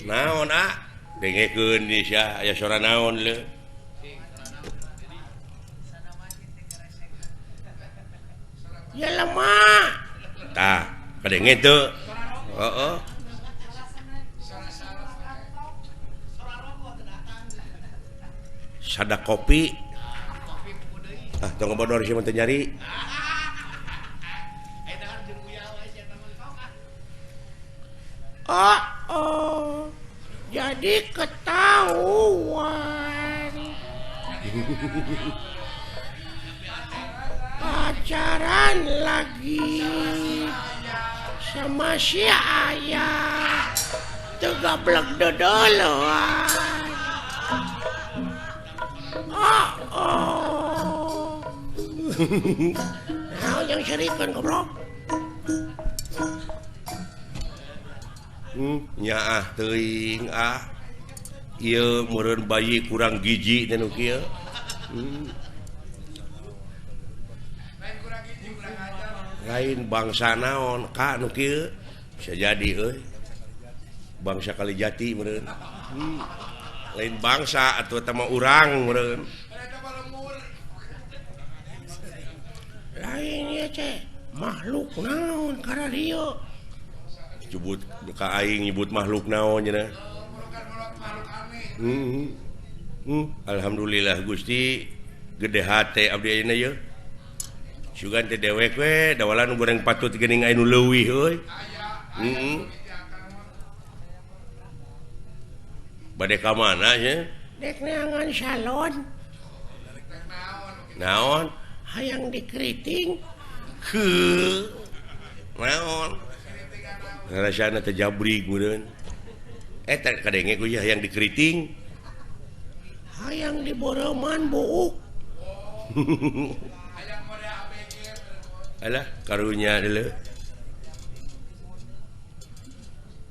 naon dengekeun di sia aya suara naon le ya lemah tah kadenge teu heeh sada kopi tong bodor sih teu nyari jadi ketahuan pacaran lagi sama si ayah tegablek dodoloan nah yang syarikan goblok nya teuing ieu meureun bayi kurang giji teh nu kieu lain bangsa naon ka nu kieu bisa jadi euy bangsa Kalijati meureun lain bangsa atuh eta mah urang meureun lain ieu teh makhluk naon kana dieu nyebut ka aing nyebut makhluk naon cenah alhamdulillah Gusti gede hate abdi ayeuna ye sugan teh dewek we dawalan goreng patut geuning anu leuwih euy bade ka mana nya dek neangan salon naon hayang dikeriting naon rasana teh jabrig meureun eta kadenge ku hayang dikeriting hayang diboroman buuk alah karunya deuleu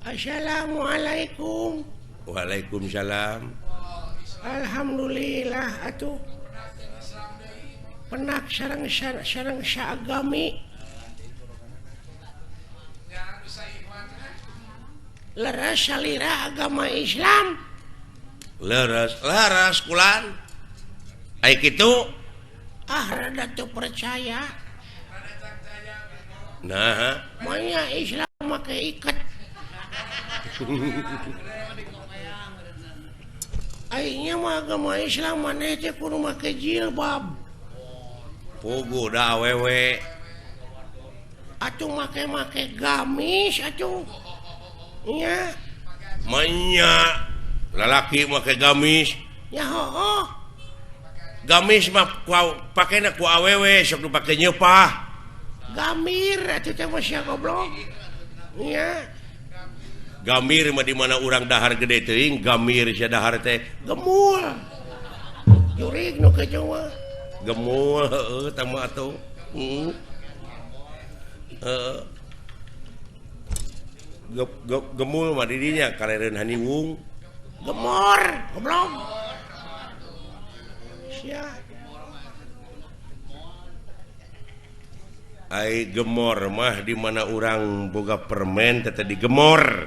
assalamualaikum waalaikumsalam alhamdulillah atuh penak sareng saagami leres salira agama Islam leres kulan ai kitu rada teu percaya nah manya Islam make iket aingnya mah agama Islam maneh teh kudu make jilbab pugu da awewe atuh make gamis atuh nya manya lalaki make gamis ya heuh gamis mah pakena ku awewe sok dipake nyeupah gamir atuh teh mah sia goblok nya gamir mah di mana urang dahar gede teuing gamir sia dahar teh gemul jurig nu kitu mah gemul heueuh tah mah atuh gemul mah di dinya karereun haniwung gemor goblok sia ai gemor mah di mana urang boga permen teh digemor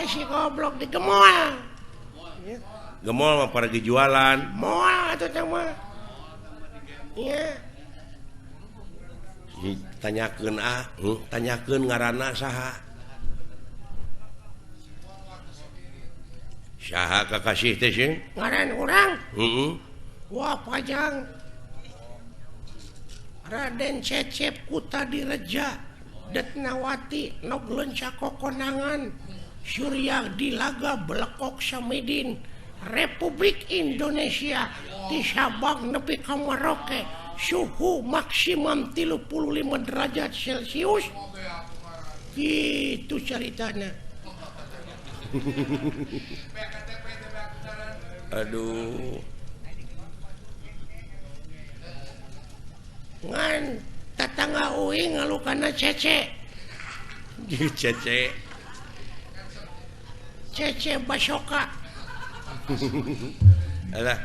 si goblok digemol gemol mah paragi jualan moal atuh teh mah iya tanyakeun tanyakeun ngaranna saha saha kakasih teh sih ngaran urang wah pajang Raden Cecep Kutadireja Detnawati Noglenca Kokonangan Surya Dilaga Blekok Samidin Republik Indonesia di Sabang nepi ka Merauke suhu maksimum 35 derajat Celcius gitu ceritanya aduh ngan tatangga uing ngalukana Cece Cece Basoka alah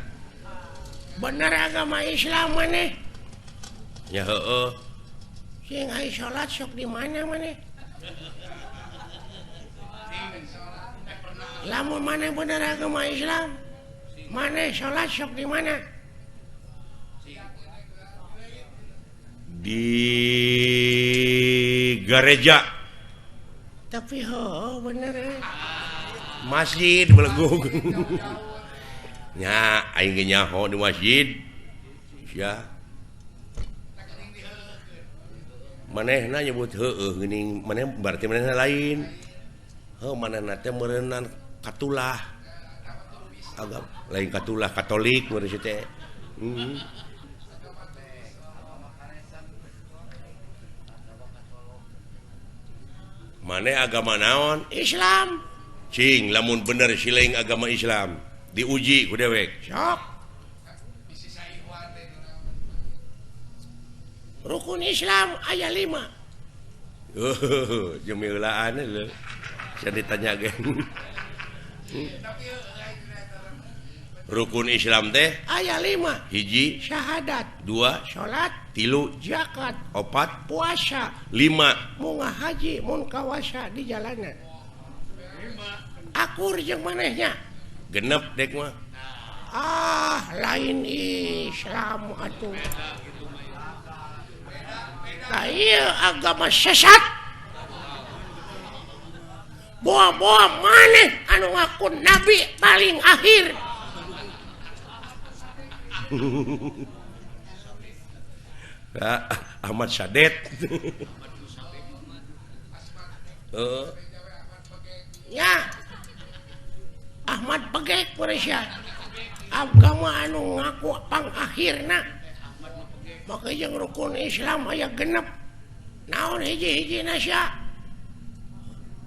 bener agama Islam maneh ya heueuh sing aya salat sok di mana maneh lamun maneh bener agama Islam maneh salat sok di mana di gereja tapi bener masjid belegug nya aing ge nyaho di masjid ya manehna nyebut heueuh geuning maneh berarti manehna lain manehna teh meureunnan katulah agak lain katulah Katolik meureun teh maneh agama naon Islam cing lamun bener sileing agama Islam diuji ku dewek sok rukun Islam aya 5 jemilaan lho saya ditanya gen rukun Islam teh aya 5 hiji syahadat 2 salat 3 zakat 4 puasa 5 munggah haji mun kawasa di jalanan akur jeung manehnya genep dek mah lain Islam atuh ieu agama sesat boa-boa maneh anu ngaku nabi paling akhir Ahmad Sadet ya Ahmad Pegek Malaysia agama anu ngaku pang akhirna maka jeung rukun Islam aya genep naon hiji-hiji nasya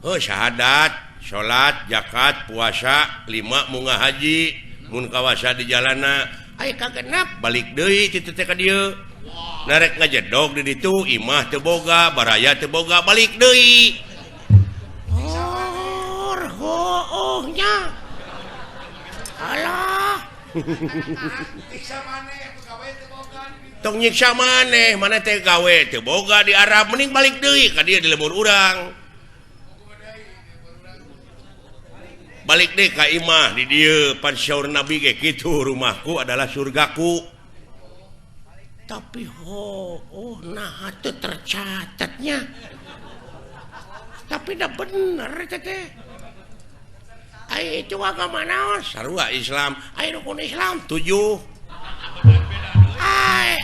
syahadat salat zakat puasa 5 munggah haji mun kawasa di jalana aya kagenep balik deui ti teh ka dieu narek ngajedog di ditu imah teu boga baraya teu boga balik deui nya alah tong nyiksa maneh mana teh gawe teu boga di Arab mending balik deui ka dieu di lemur urang balik deh ka imah di dieu pan syaur nabi ge kitu rumahku adalah surgaku tapi nah itu tercatatnya tapi dah bener teh ai itu agama naon sarua Islam ai rukun Islam 7 ai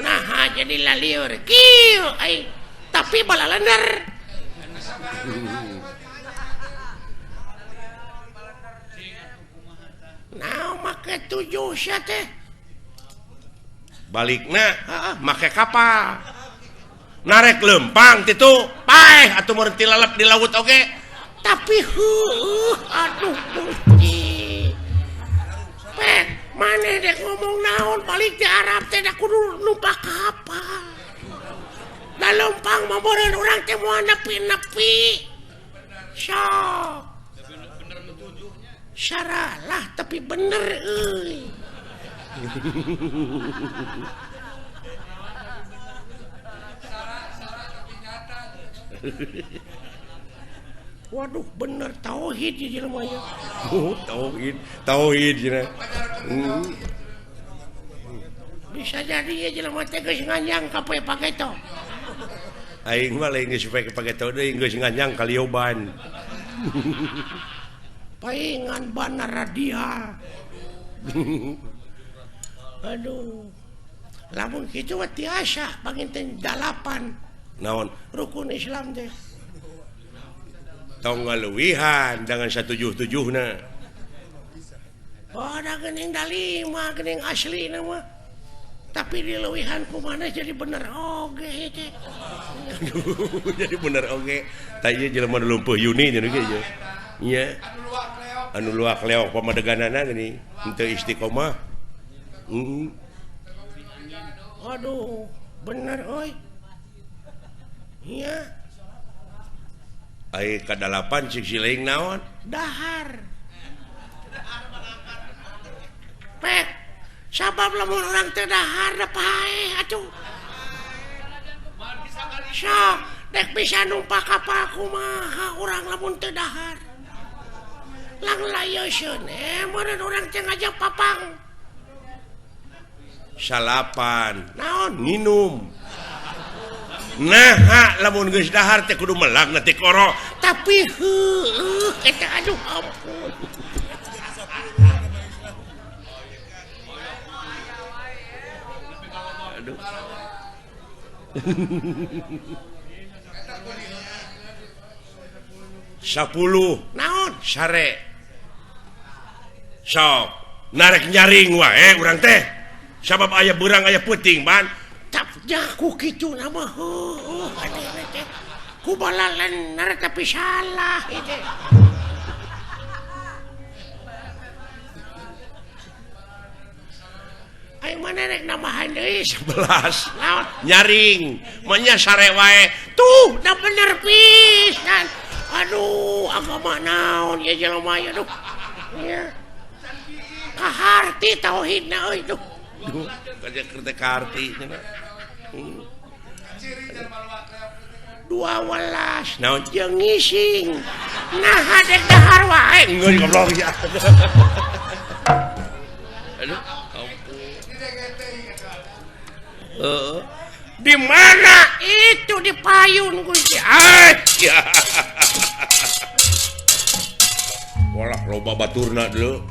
nah jadi laliur kieu ai tapi balalender nah make 7 sia teh balikna make kapal narek lempang titu paeh atuh meureun ti lalap di laut oge tapi aduh bunyi pek maneh dek ngomong naon balik di Arab teh da kudu numpak kapal da lempang mah meureun urang teh moal nepi-nepi sok syaralah tapi bener euy waduh bener tauhid di jelema nya tauhid cenah bisa jadi ya jelema teh geus nganjang ka pageto aing mah lain geus pageto deui geus nganjang ka Lioban paingan bana radial aduh lamun kitu mah tiasa panginten 8 naon rukun Islam teh tong ngaluwihan dengan 177 na ada geuning da 5 geuning asli nama tapi dileuwihan ku mana jadi bener oge teh jadi bener oge tah ieu jelema nu lumpuh Yuni nya ge nya anu luak leok pamadeganana geuning henteu istiqomah aduh bener euy iya ai ka-8 cik sileing naon dahar pek sabab lamun urang teh dahar da paeh atuh sok dek bisa numpak kapal kumaha urang lamun teu dahar lang layoseun meureun urang teh ngajak papang salapan naon minum nah lamun geus dahar teh kudu melag nanti koro tapi eta aduh ampun aduh 10 naon sare sok narik nyaring wae urang teh sabab aya beurang aya peuting ban tap jaku kitu nama teh ku balalan nara tapi salah itu ayo mana rek namahan deui 11 naon nyaring manya sare wae tuh da bener pisan aduh agama naon ya jelema ya duh ya kaharti tauhidna euy duh kaja kerja karti 12 naon jeung ngising nah hadek dahar wae ngeun goblok ya aduh di mana itu di payun Gusti ya walah loba baturna dulu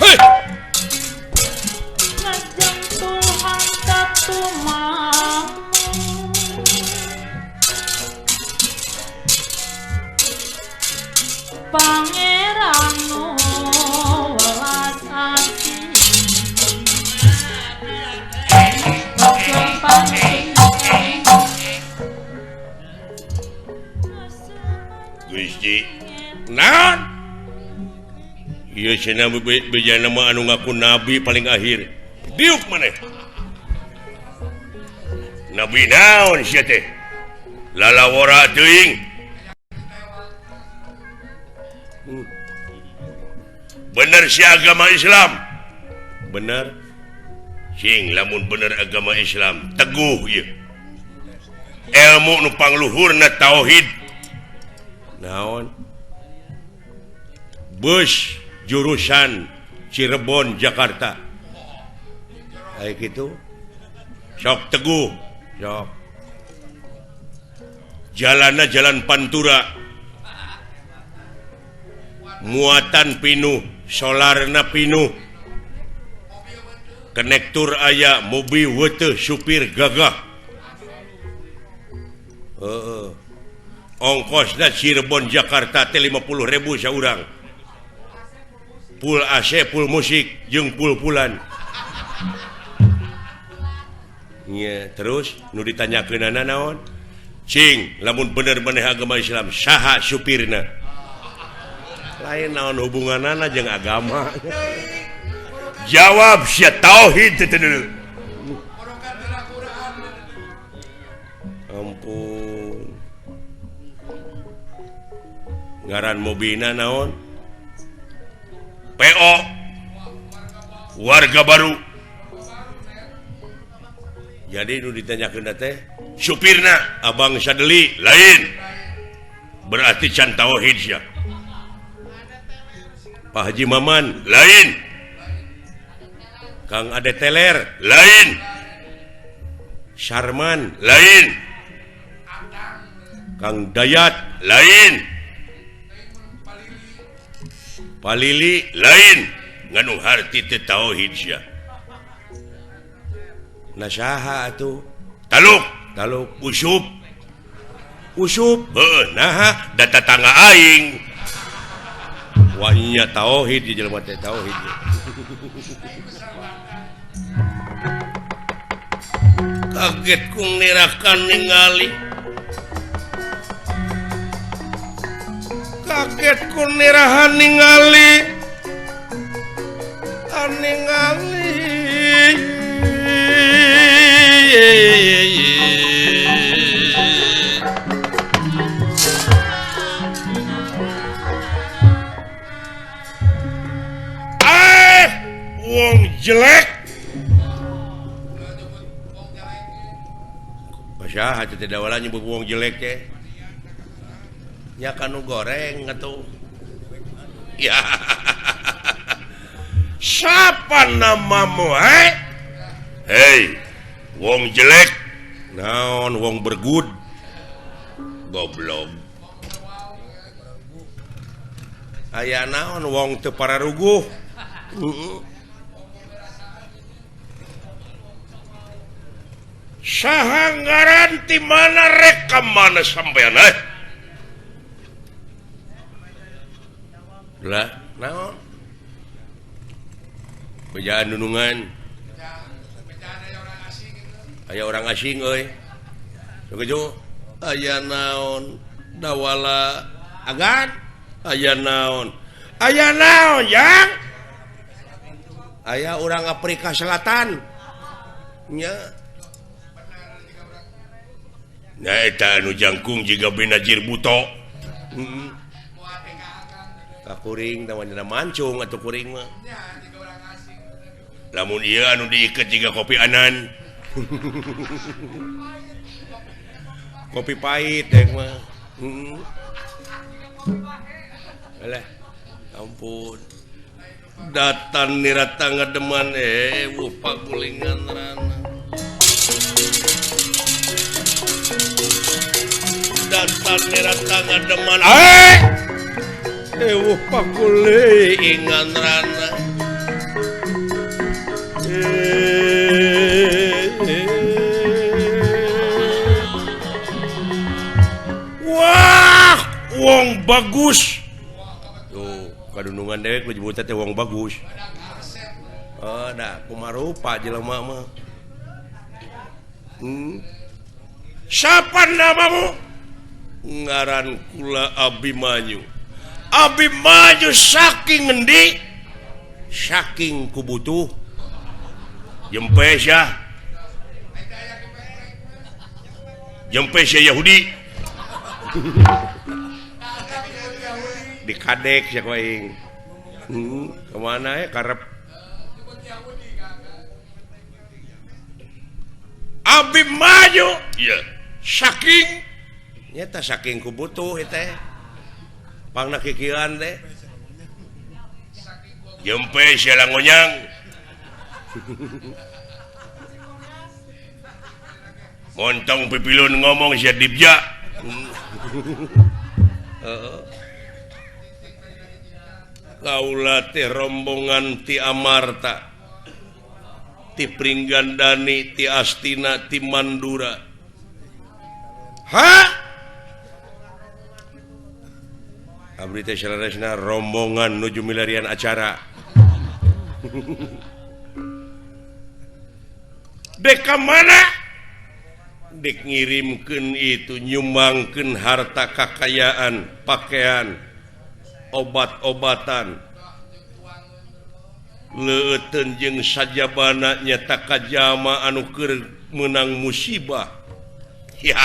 hei ngajeng Tuhan katumang Pangeran nu welas ati Gusti naon ieu cenah bejana mah anu ngaku nabi paling akhir diuk maneh nabi naon sia teh lalawara teuing bener si agama Islam bener sing lamun bener agama Islam teguh ieu ilmu nu pangluhurna tauhid naon bus jurusan Cirebon Jakarta kayak gitu sok teguh sok jalanna jalan Pantura muatan pinuh solarna pinuh konektor aya mobil wete supir gagah ongkosna Cirebon Jakarta teh 50.000 saurang full AC full musik jeung full-pullan nya terus nu ditanyakeunana naon cing lamun bener maneh agama Islam saha supirna lain naon hubunganana jeung agama jawab sia tauhid teh dulu ampun ngaran mobilna naon PO warga baru jadi nu ditanyakeun teh supirna abang sadeli lain berarti can tauhid sia Pak Haji Maman lain Kang Ade Teler lain Syarman lain Kang Dayat lain Palili lain nganu harti teu tauhid sia nasaha atuh taluk usup heuh naha da tatangga aing wahnya tauhid di jelema teh tauhid kaget kung nirakan ningali kaget kun nirahan ningali ningali wong jelek Pasya hati tidak wala nyebut wong jelek nya kanu goreng atuh ya siapa namamu hei wong jelek naon wong bergud goblok aya naon wong teu pararuguh sahanggaran ti mana rekam mana sampean lah naon bejaan nunungan aya orang asing euy sagejo aya naon dawala agan aya naon yang aya orang Afrika Selatan nya eta anu jangkung jiga binajir buto kuring namanya mancung atau kuring mah lamun iya anu diiket jiga kopi anan kopi pahit mah alah ampun datan nirata ngademan wupa gulingan rana datan nirata ngademan wupa gulingan rana wah wong bagus tuh kadunungan dewek menyebutnya teh wong bagus ada kumarupa jelema mah siapa namamu ngaran kula Abimanyu saking ngendi saking kubutuh Jempes ya Yahudi dikadek ya koing kemana ya karep Abimanyu iya saking nyata saking kubutuh teh pangna kikiran teh Jempes ya langonyang montong pipilun ngomong sia dibja kaula teh rombongan ti Amarta ti Pringgandani ti Astina ti Mandura abdi teh salaresna rombongan nuju milarian acara dek mana dek ngirimkeun itu nyumbangkeun harta kakayaan pakaian obat-obatan leuteun jeung sajabana nyata kajama anu keur meunang musibah ya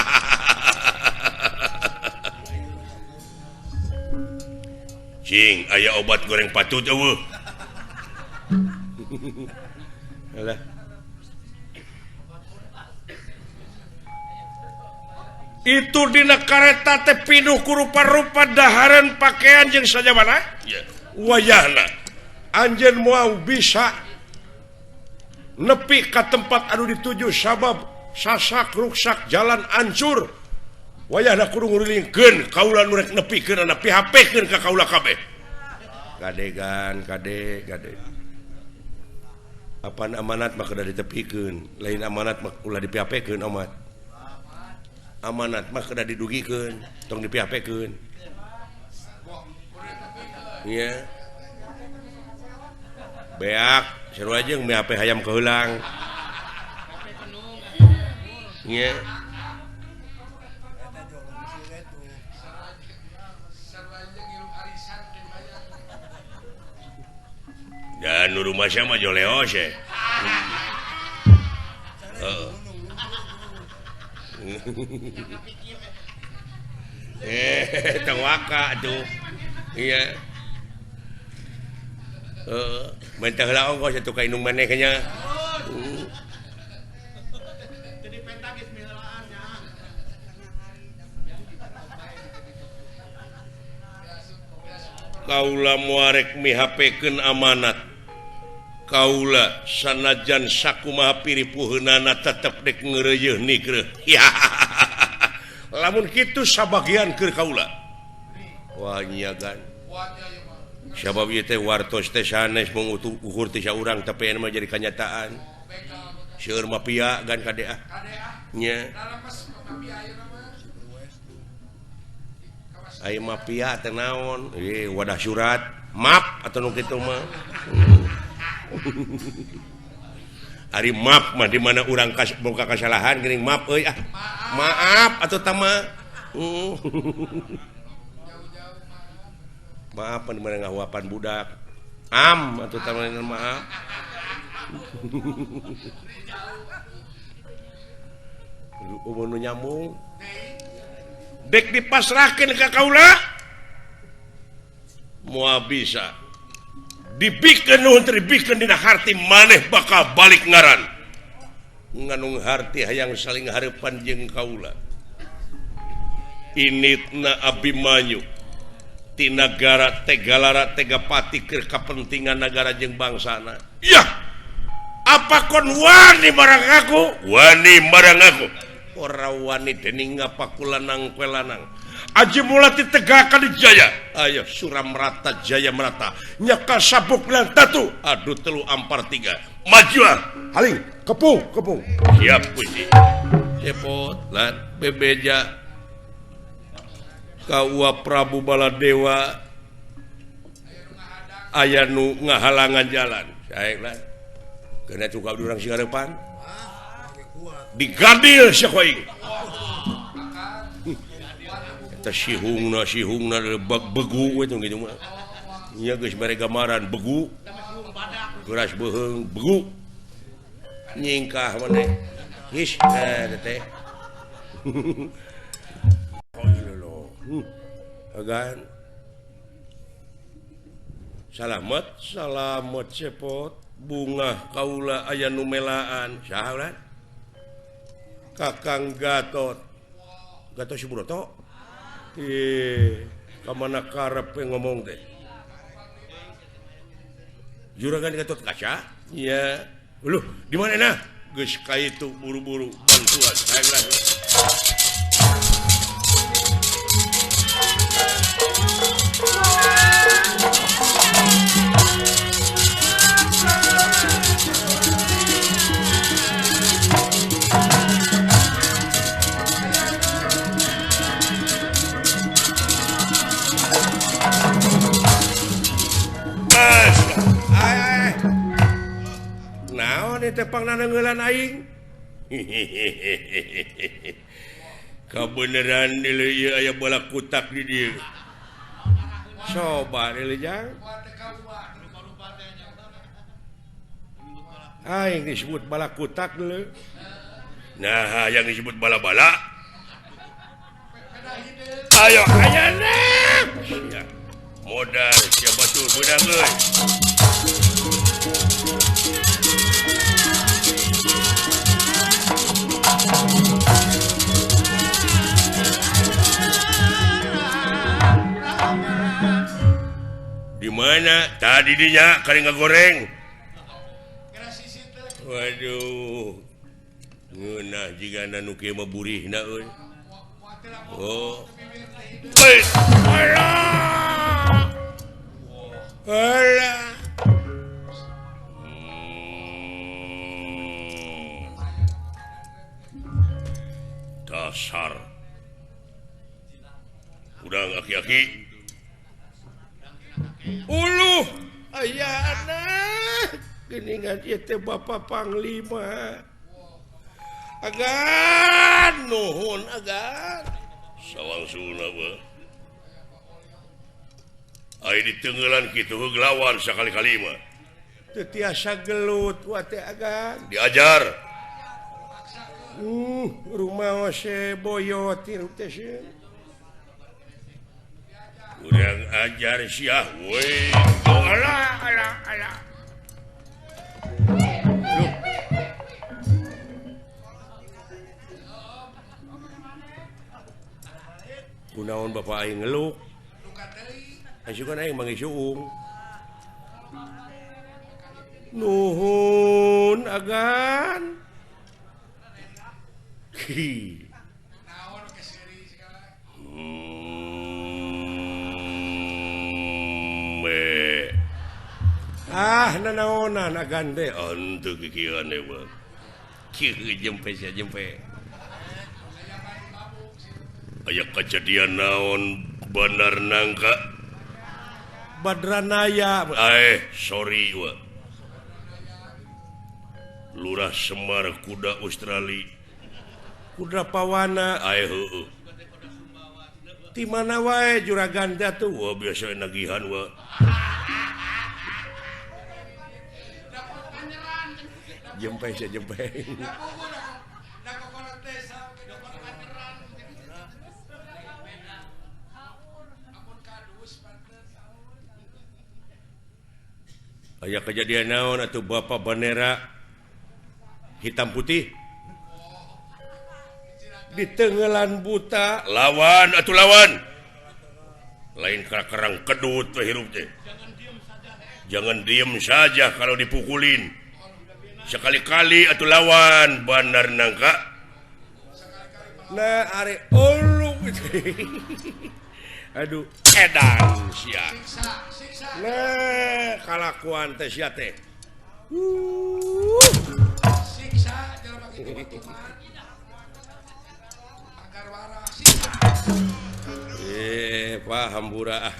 cing aya obat goreng patut eueuh alah itu dina kareta teh pinuh ku rupa-rupa dahareun pakaian jeung sajabana wayahna anjeun moal bisa nepi ka tempat anu dituju sabab sasak ruksak jalan ancur wayahna kudu ngurilingkeun kaula nu rek nepikeun PHP-keun ka kaula kabeh gadegan kade apaan amanat mah kudu ditepikeun lain amanat mah ulah di PHP-keun amanat mah kada didugikeun tong di PHP-keun iya beak sarua jeung PHP hayam keulang iya dan rumah sama Joleos ya. Tawaka tuh. Iya. Mentah lah ongkos satu kainung manehnya. Kaula muarek mihapkeun amanat. Kaula sanajan sakumaha piripuheunana tetep dek ngeureuyeuh nikreuh. Ya. Lamun kitu sabagian keur kaula. Wah nyagan. Sabab ieu teh wartos teh sanes mung ukur ti saurang tapi anu mah jadi kanyataan. Seueur mah pia gan kadea. Nya. Aya mah pia teh naon? Wadah surat, map atau nu kitu mah. Ari maaf mah di mana urang boga kasalahan geuning maaf euy ah. Maaf atuh tama. Maaf di mana ngahuapan budak. Atuh tama maaf. Umur nu nyambung. Dek dipasrahkeun ka kaula. Moal bisa dibikeun nuhun dibikeun dina harti maneh bakal balik ngaran nganung harti hayang saling hareupan jeung kaula initna Abimanyu ti nagara Tegalara Tegapati keur kapentingan nagara jeung bangsana yah apa kon wani marang aku ora wani dening ngapakulanang pelanang Aji mulai ditegakan di Jaya. Ayo Suramrata Jaya Merata. Nyaka sabuk bilang tatu. Aduh telu ampar tiga. Majulah. Haling. Kepung. Siap puji. Cepot. Lan. Bebeja. Kaua Prabu Baladewa. Ayanu ngahalangan jalan. Saik lan. Kena cukup durang singarepan. Digadil syakoing. Sihungna begu itu gitu mah. Nya geus mere gambaran begu. Geras beheung begu. Nyingkah maneh. His teh. Agan. Salamet cepot. Bunga kaula aya nu melaan. Saha Kakang Gatot. Gatot Subroto. Kamana karep ngomong teh juragan Gatot Kaca iya lu di mana nah geus ka itu buru-buru bantuan saya tepang nanangeulan aing kabeneran ieu aya bola kutak di dieu coba Jang aing disebut bala kutak dulu nah yang disebut bala-bala ayo ayana ya modal siapa tuh budak euy di mana tadi dinya kali ngagoreng waduh ngeunah jigana nu kieu mah burihna euy oh alah dasar udang aki-aki uluh ayana geningan ieu teh Bapak Panglima agan nuhun agan sawangsuna beuh ai ditengeulan kitu heuglawan sakali-kali mah tiasa gelut diajar rumah boyot kurang ajar Syah weh kunaon bapak aing ngeluk asukan aing manggih suung nuhun agan nanaonan agan teh antu kikiran mah kieu jempe sia jempe aya kejadian naon bener nangka Badranaya sorry wa Lurah Semar kuda Australia kuda pawana heueuh di mana wae juragan tuh wah biasa nagihan wa jempe sia jempe aya kejadian naon atuh bapak bandera hitam putih di tenggelan buta lawan lain kerang kedut hirup teh jangan diem saja kalau dipukulin sekali-kali atuh lawan bener nangka nah are ulu aduh edan sia nah kalakuan teh sia teh siksa jalan pakai kebetulan agar waras paham bura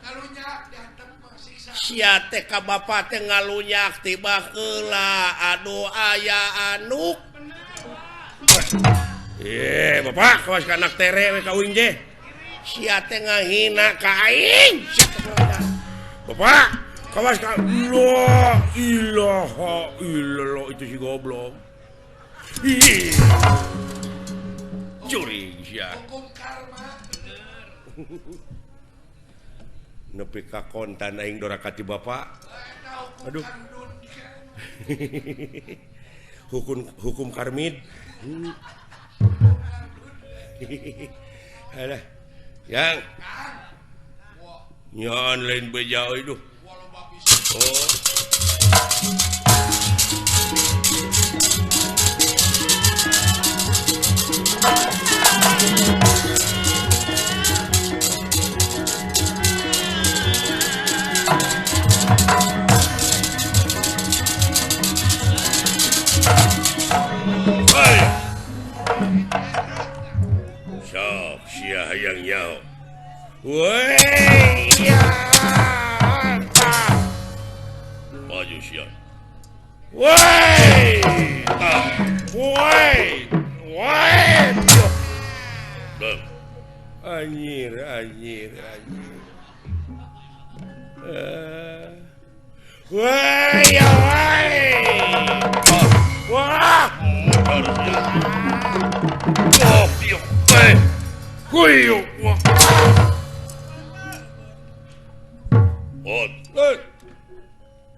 ngalunyak dihantam siksa sia teh ka bapak teh ngalunyak tiba heula aduh aya anu bapak kawas ka anak tere we kawin je sia teh ngahina ka aing bapak kawas ka la ilaha illallah itu si goblok curi sia hukum karma nepi ka kontan aing dorakati bapak aduh hukum karmid alah yang nyan lain bejao itu oh hayang nyao woi ya maju sia woi anjir woi ya wah kuyu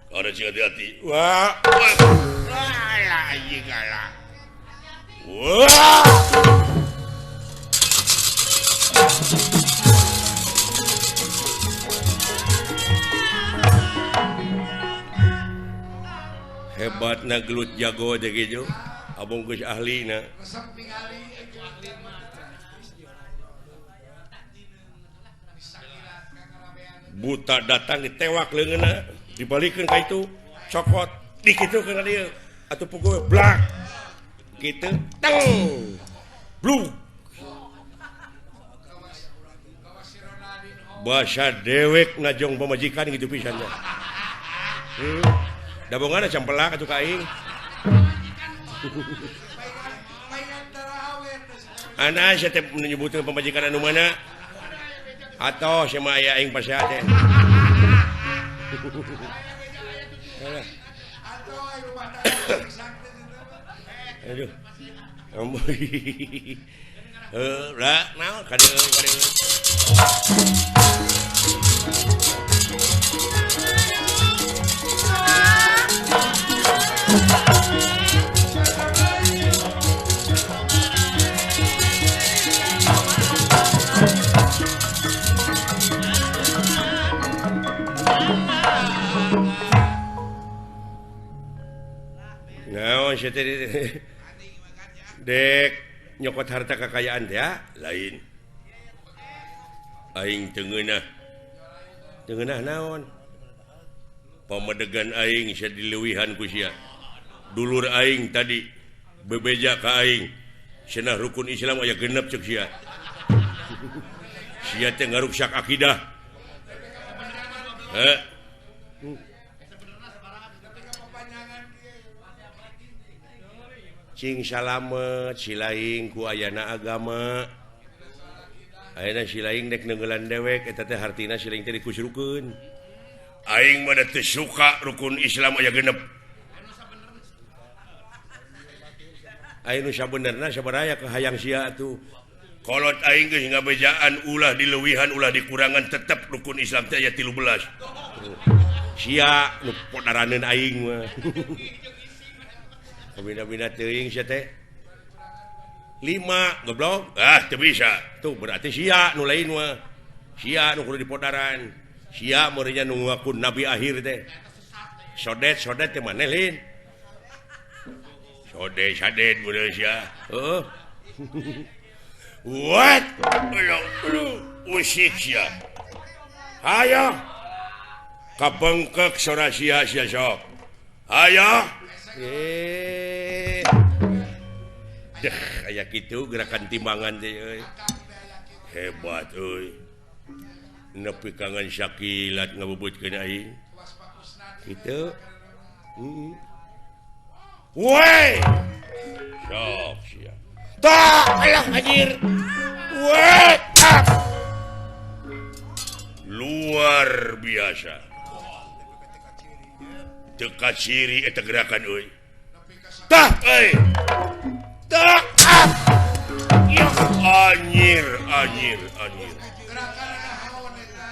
ada sih hati-hati wah hebatna gelut jago aja gitu abang geus ahlina resep ningali buta datang ditewak leungeunna dibalikeun ka itu cokot dikitukeun ka dieu atuh pukul blak kitu teng bluk bahasa dewek ngajong pamajikan gitu pisannya dabongan campelak atuh ka aing ana saya teh menyebutkeun pamajikan anu mana atau sama aya aing pasea teh Atau ayo rumah tangga sakti itu. Aduh. Amboy. Ra, naon kadeu. Naon sih tadi? Dek nyokot harta kekayaan teh ya lain. Aing teungeunah. Teungeunah naon? Pamedegan aing sia dileuwihan ku sia. Dulur aing tadi bebeja ka aing. Cenah rukun Islam aya genep ceuk sia. Sia teh ngaruksak akidah. Cing salamet silaing ku ayana agama. Ayeuna silaing dek neunggelan dewek eta teh hartina silaing teh dikusrukeun. Aing mah teu suka rukun Islam aya genep. Aing nu sabenerna sabaraha ke hayang sia atuh. Kolot aing geus ngabejaan ulah dileuwihan ulah dikurangan tetep rukun Islam teh aya 13. Sia nu podaraneun aing mah. Bina-bina teuing sia teh 5 goblok teu bisa tuh berarti sia nu lain mah sia nu kudu dipodaran sia meureunnya nu ngaku nabi akhir teh sodet teh maneh lin sodet meureun sia what usik sia hayo kabengkek sora sia sok hayo kayak gitu gerakan timbangan teh euy. Hebat euy. Nepi kangen syakilat ngabubutkeun aing. Kitu. Woi. Sok sia. Tah, alah anjir. Woi. Luar biasa. Teka ciri eta gerakan euy. Tah, tah. Ya anjir. Gerakan naon eta?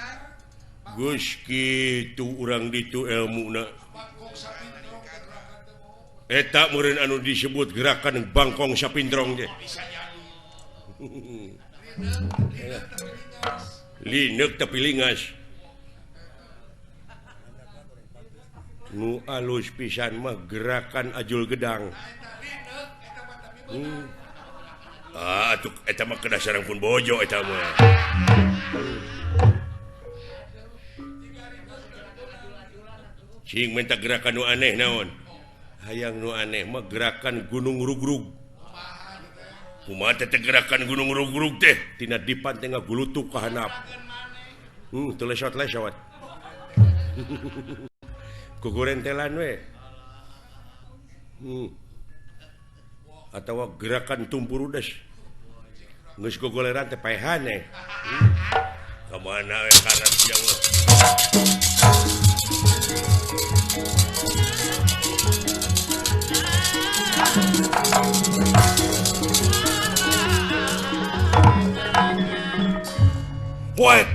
Geus kitu urang ditu elmuna. Bangkok sapindrong gerakan teu. Eta meureun anu disebut gerakan bangkong sapindrong teh. Lineuk tapi lingas. Nu alus pisan mah gerakan ajul gedang. Atuh eta mah kedasaran pun bojo eta mah. Cing minta gerakan nu aneh naon? Hayang nu aneh mah gerakan gunung rugrug. Kumaha teh gerakan gunung rugrug teh? Tina dipan teh ngagulutuk ka handap. Teu lesot-lesot. Kugurentelan we. Atawa gerakan tumpurudes. Geus gogoleran teh paehan eh. Kamana we kana siang we. Poet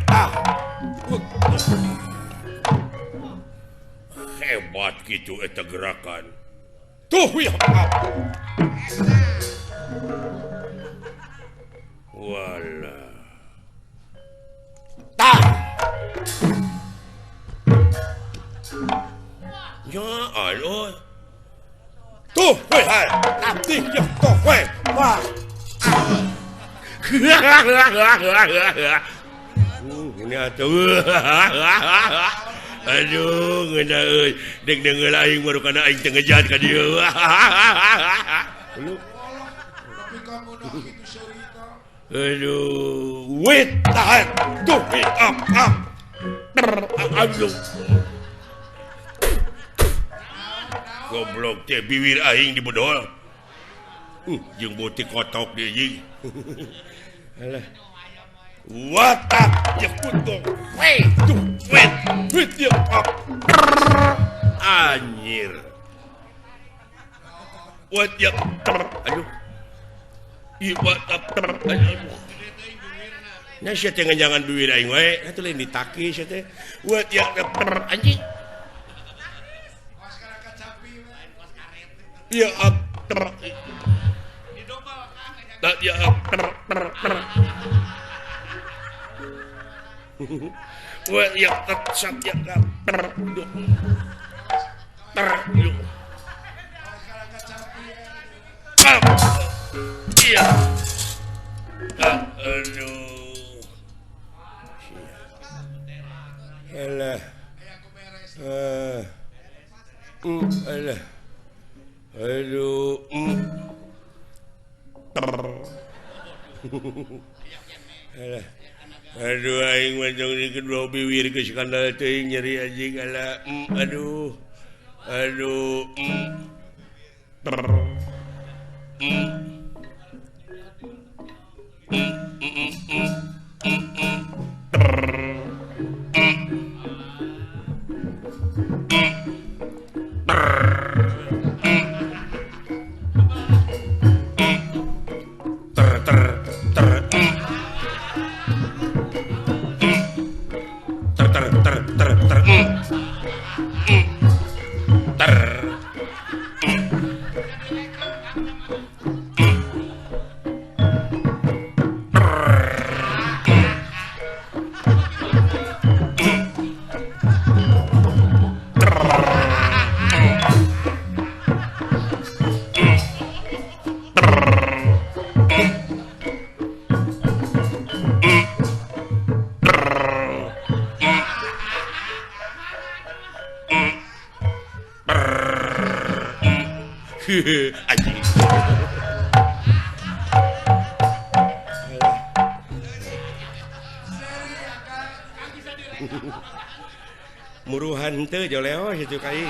hebat gitu eta gerakan. Tuh ya. Wala. Tah. Ya aloy. Tuh we hai. Tapi ya tuh we. Wah. Ini atuh. Aduh, ngeuna euy. Dek deungeul aing baru kana aing teu ngejat ka dieu. Lu. Tapi kamu dah kitu cerita. Aduh, wait, tahan. Tuh, up. Aduh. Goblok teh bibir aing dibodol. Jeung boti kotok dia jeung. Alah. Watak jeput dong. Wait, dia up. anjir. What ya? Aduh. Iwat aduh. Nah, saya teh jangan duit aing we, atuh lain ditaki saya teh. What ya anjing. Masyarakat sapi. Ya ya Wah ya sak ya Masyarakat sapi. iya aduh elah elah aduh elah aduh aing macam ni kedua biwir ke skandal teuing nyeri anjing ala aduh aduh anjing muruhan teu joleo situ kai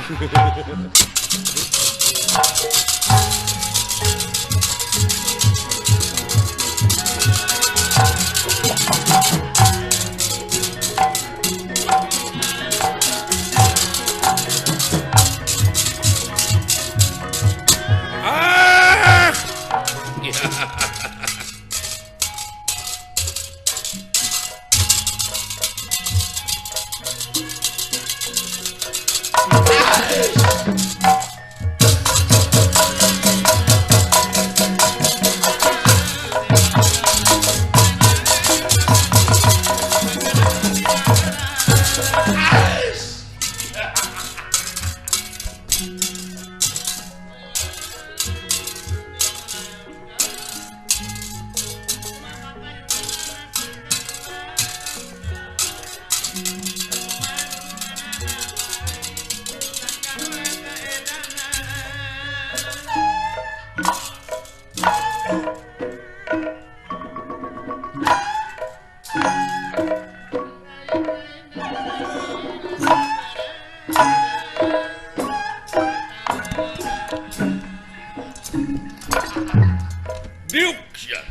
diuk sia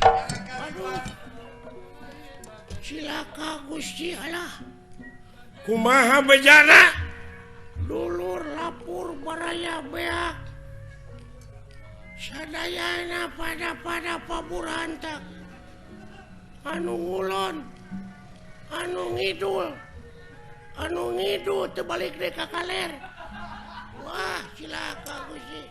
Cilaka Gusti Allah. kumaha bejana Dulur lapur baraya beak. Sadayana pada paburantak. Anu ngulon, anu ngidul terbalik dek ka kaler. Wah, cilaka Gusti.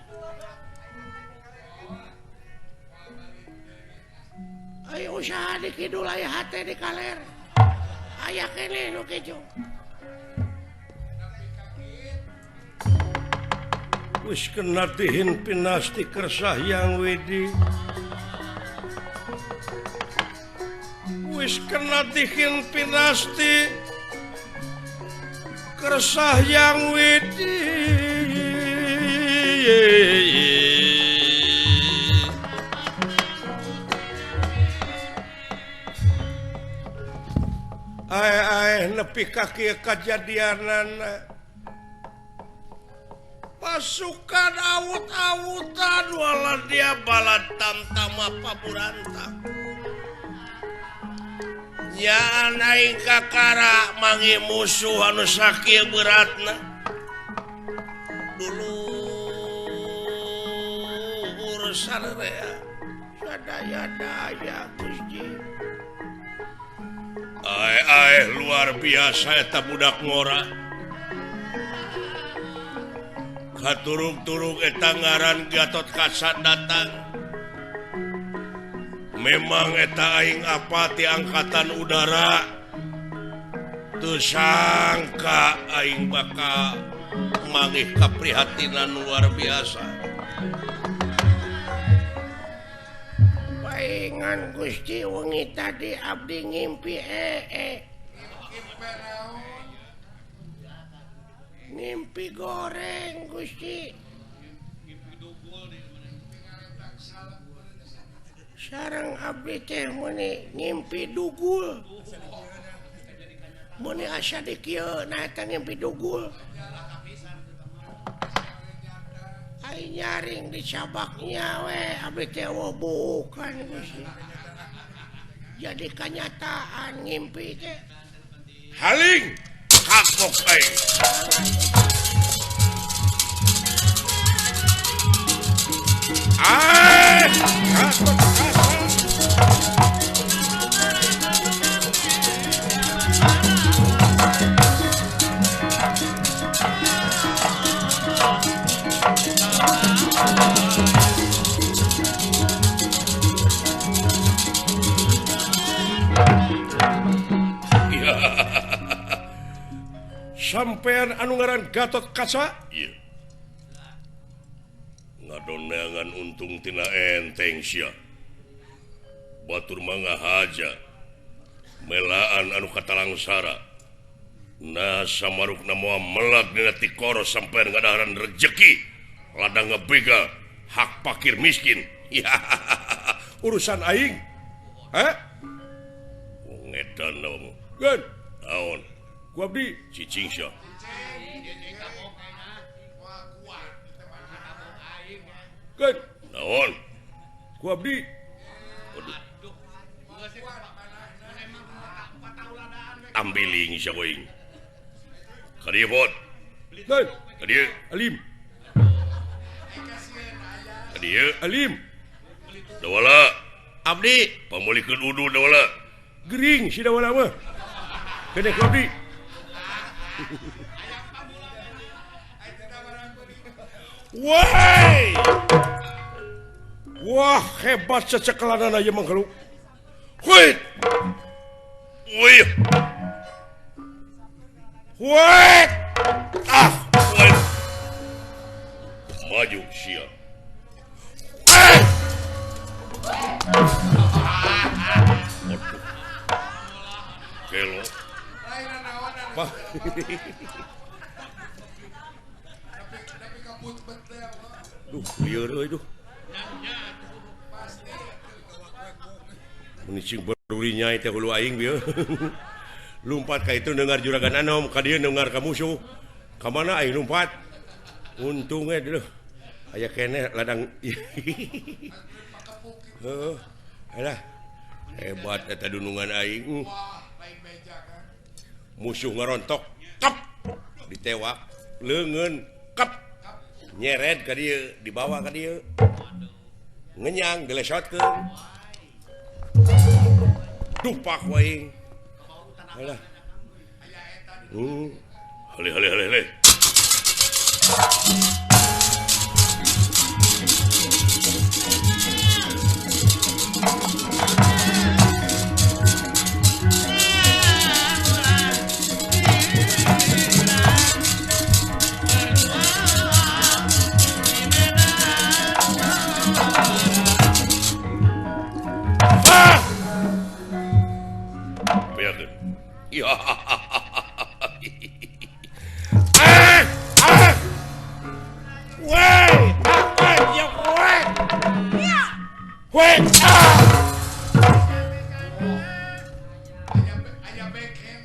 Ayo usaha di kidul aya hate di kaler. Aya kene nu kejo. wis kena tihin pinasti kersah yang wedi wis kena tihin pinasti kersah yang wedi Ae nepi kaki kejadianan pasukan awut-awutan walau dia balad tamtama paburanta ya naik kakara mangi musuh anu sakit beratna dulu urusan ya sadaya-daya Gusti luar biasa eta budak ngora katurung-turung eta ngaran Gatot Kaca datang memang eta aing apa ti angkatan udara teu sangka aing bakal mangih kaprihatinan luar biasa paingan Gusti wengi tadi abdi ngimpi ngimpi goreng Gusti sareng abdi teh meuni ngimpi dugul meuni asa di kieu nah eta ngimpi dugul ai nyaring di cabaknya we abdi teh bukan Gusti jadi kenyataan ngimpi teh haling kapok aing Gatot Kaca sampean anu ngaran Gatot Kaca iya ngadoneangan untung tina enteng sia batur mangga haja melaan anu katalangsara nah samarukna moal melag dina ti koros sampean ngadaharan rejeki ladang ngebegal hak fakir miskin ya urusan aing wong edan naon gan naon ku abdi cicing sia gan naon ku abdi ambiling sia going kadieu bot gan kadieu alim kadieu alim dawala abdi pamulikeun udu dawala gering si dawala mah kene ku abdi woi wah hebat cecekelanana ieu mangkalu huit woi huit huit maju sia kelo Pak lieur euy duh menicing berduri nyai teh hulu aing bieu lumpat ka itu dengar juragan anom ka dieu dengar ka musuh ka mana aing lumpat untung we deuh aya keneh ladang heuh alah hebat eta dunungan aing musuh ngarontok kap ditewak leungeun kap nyeret ka dieu dibawa ka dieu ngenyang gelesotkeun dupak waing alah hale ya woi apa ya woi woi ayam beken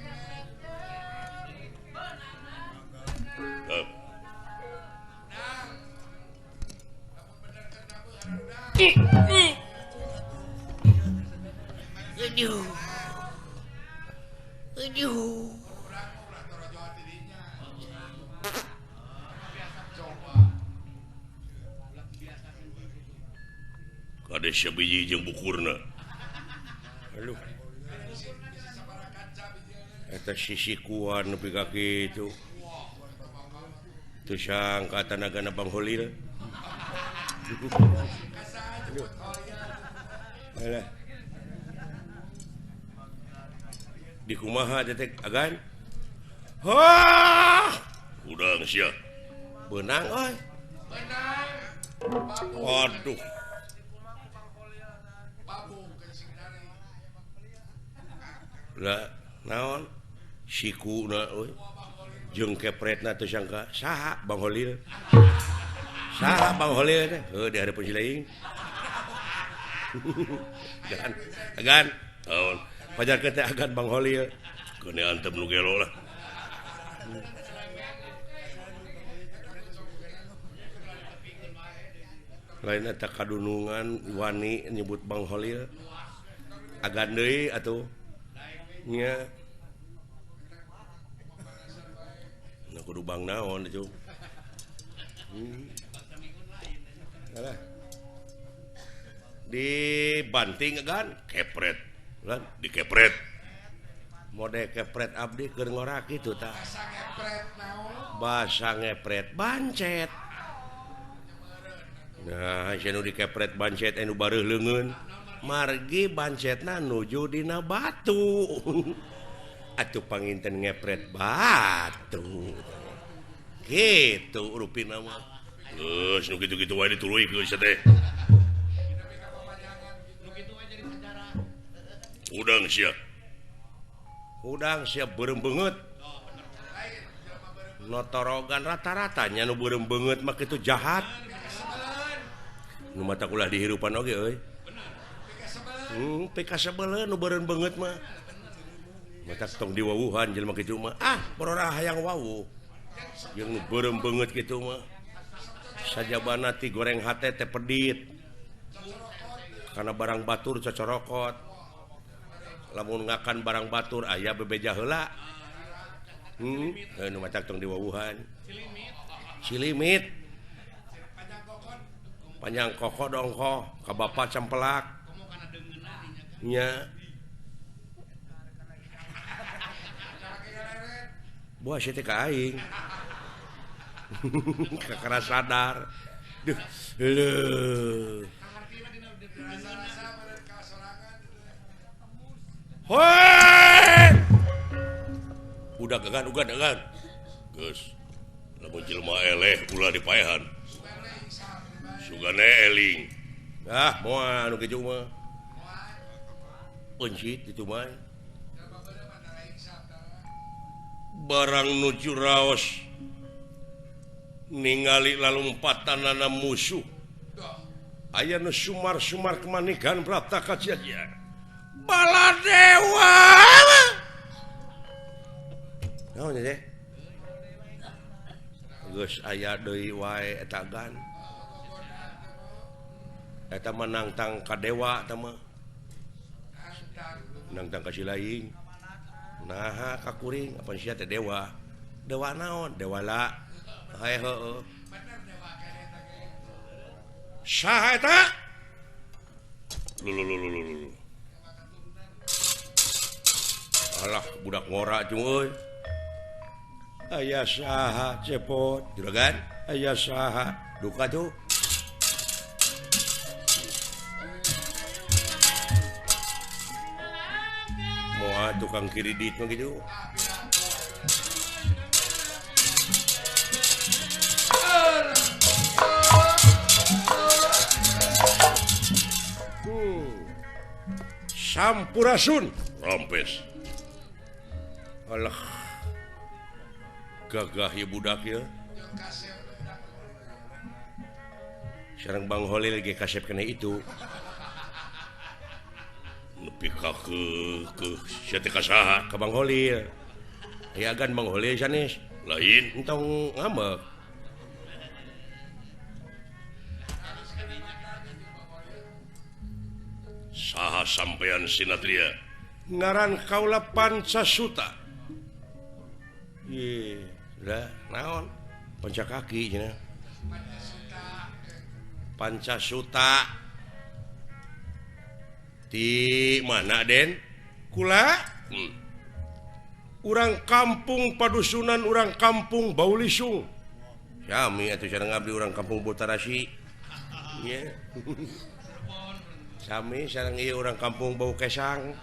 sabiji jeung bukurna. Aduh. Eta sisikuan nepi ka kitu. Teu sangka tanagana Bang Holil. Aduh. Alah. Di kumaha detek agan? Hah! Udang sia. Benang euy. Waduh. Lah, naon? Sikuna euy. Jeung kepretna teu sangka saha Bang Holil. Saha Bang Holil teh? Heuh di hareupeun si laing. Agan. Naon? Pajarkeun teh agan Bang Holil. Kene antep nu gelo lah. Lain eta kadunungan wani nyebut Bang Holil. Agan deui atuh. Nya. Nah kudu Bang naon itu. Alah. Dibanting kan kepret. Lan dikepret. Mode kepret abdi keur ngorak kitu tah. Basa ngepret bancet. Nah, anu dikepret bancet anu bareuh leungeun. Margi bancetna nuju dina batu. Atuh panginten ngepret batu. Gitu rupina mah. Geus nu kitu-kitu wae dituluykeun sia teh. Udang sia. Udang sia beureum beungeut. Notorogan rata-ratanya nu beureum beungeut mah kitu jahat. Nu mata kulah dihirupan oge euy. Pika sebeleun nu beureum beungeut mah. Mata tong diwawuhan jelema kitu mah. Porora hayang wawuh. Jeung nu beureum beungeut kitu mah. Sajabana ti goreng hate teh pedit. Karena barang batur cocorokot. Lamun ngakan barang batur aya bebeja heula. Nu mata tong diwawuhan. Cilimit. Panjang koko dongko ka bapa cempelak nya buah situ ka aing kakara sadar duh leuh hoi udah gagan geus lamun jelema eleh ulah dipaehan sugane eling. Moal anu kitu mah. Pencit itu mah. Barang nuju raos ningali lalumpatanana musuh. Aya nu sumar-sumar kemanikan prapta kaciajan. Baladewa. Naon teh? Geus aya deui wae eta gan. Eta menantang ka dewa eta mah. Nantang ka si laing. Nah ka kuring apa sia teh dewa. Dewa naon? Dewala. Hae heueuh. Saha eta? Lu. Alah budak ngora cung euy. Aya saha cepot, juragan? Aya saha? Duka tuh. Moal tukang kiridit mah gitu. Sampurasun rampes. Alah gagah ya budak ya. Sareng Bang Holil ge kasep kena itu. Nepi ka ke sia teh ka saha? Ka Bang Holil. Ya gan Bang Holil sanes. Lain entong ngambek. Saha sampean sinatria? Ngaran kaula Pancasuta. Ye, lah naon? Pancakaki cenah. Pancasuta. Di mana Den? Kula? Urang kampung Padusunan, urang kampung Baulisung. Sami atuh sareng abdi urang kampung Butarasi. Nya. Sami sareng ieu urang kampung Bau Kesang.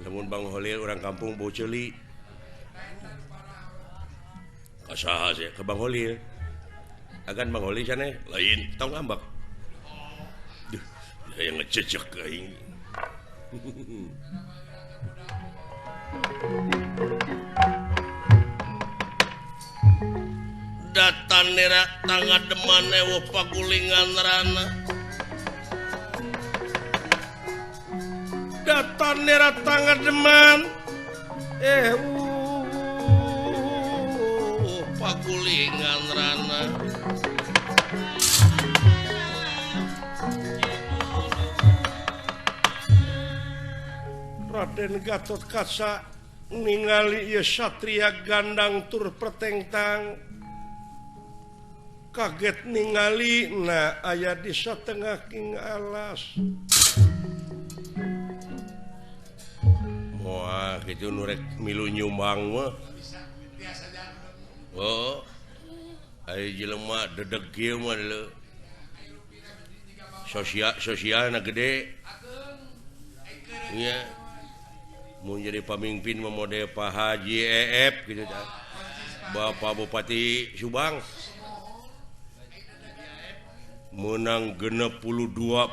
Lamun Bang Holil urang kampung Bau Ceuli. Kasaha sih ke Bang Holil. Agan Bang Holil sana lain tong ngambak. Duh, yang ngececek aing. Datan nera tangga deman ewo pagulingan rana. Datan nera tangga deman. Pagulingan rana. Raden Gatot Kaca ningali ieu satria gandang tur pertengtang. Kaget ningali aya di satengah king alas. Wah, kitu nu rek milu nyumbang mah. Oh. Aya jelema dedeg kieu mah leuh. Sosialna gede. Nya. Mun jadi pamimpin mah model Pak Haji EF gitu tah. Bapak Bupati Subang. Menang 62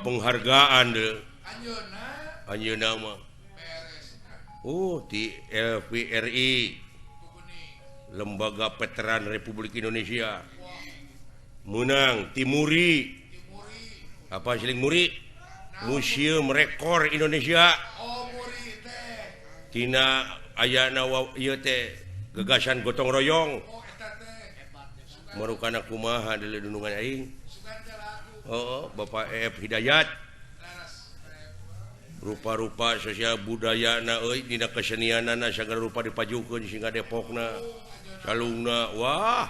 penghargaan deh. Anjeunna mah. Di LVRI, Lembaga Veteran Republik Indonesia. Menang Timuri. Apa siling muri? Museum Rekor Indonesia. Tina ayana ieu teh gagasan gotong royong. Marukana kumaha deuleu dunungan aing. Bapak EF Hidayat. Rupa-rupa sosial budayana euy dina kesenianana sagala rupa dipajukeun sehingga Depokna. Salungna wah.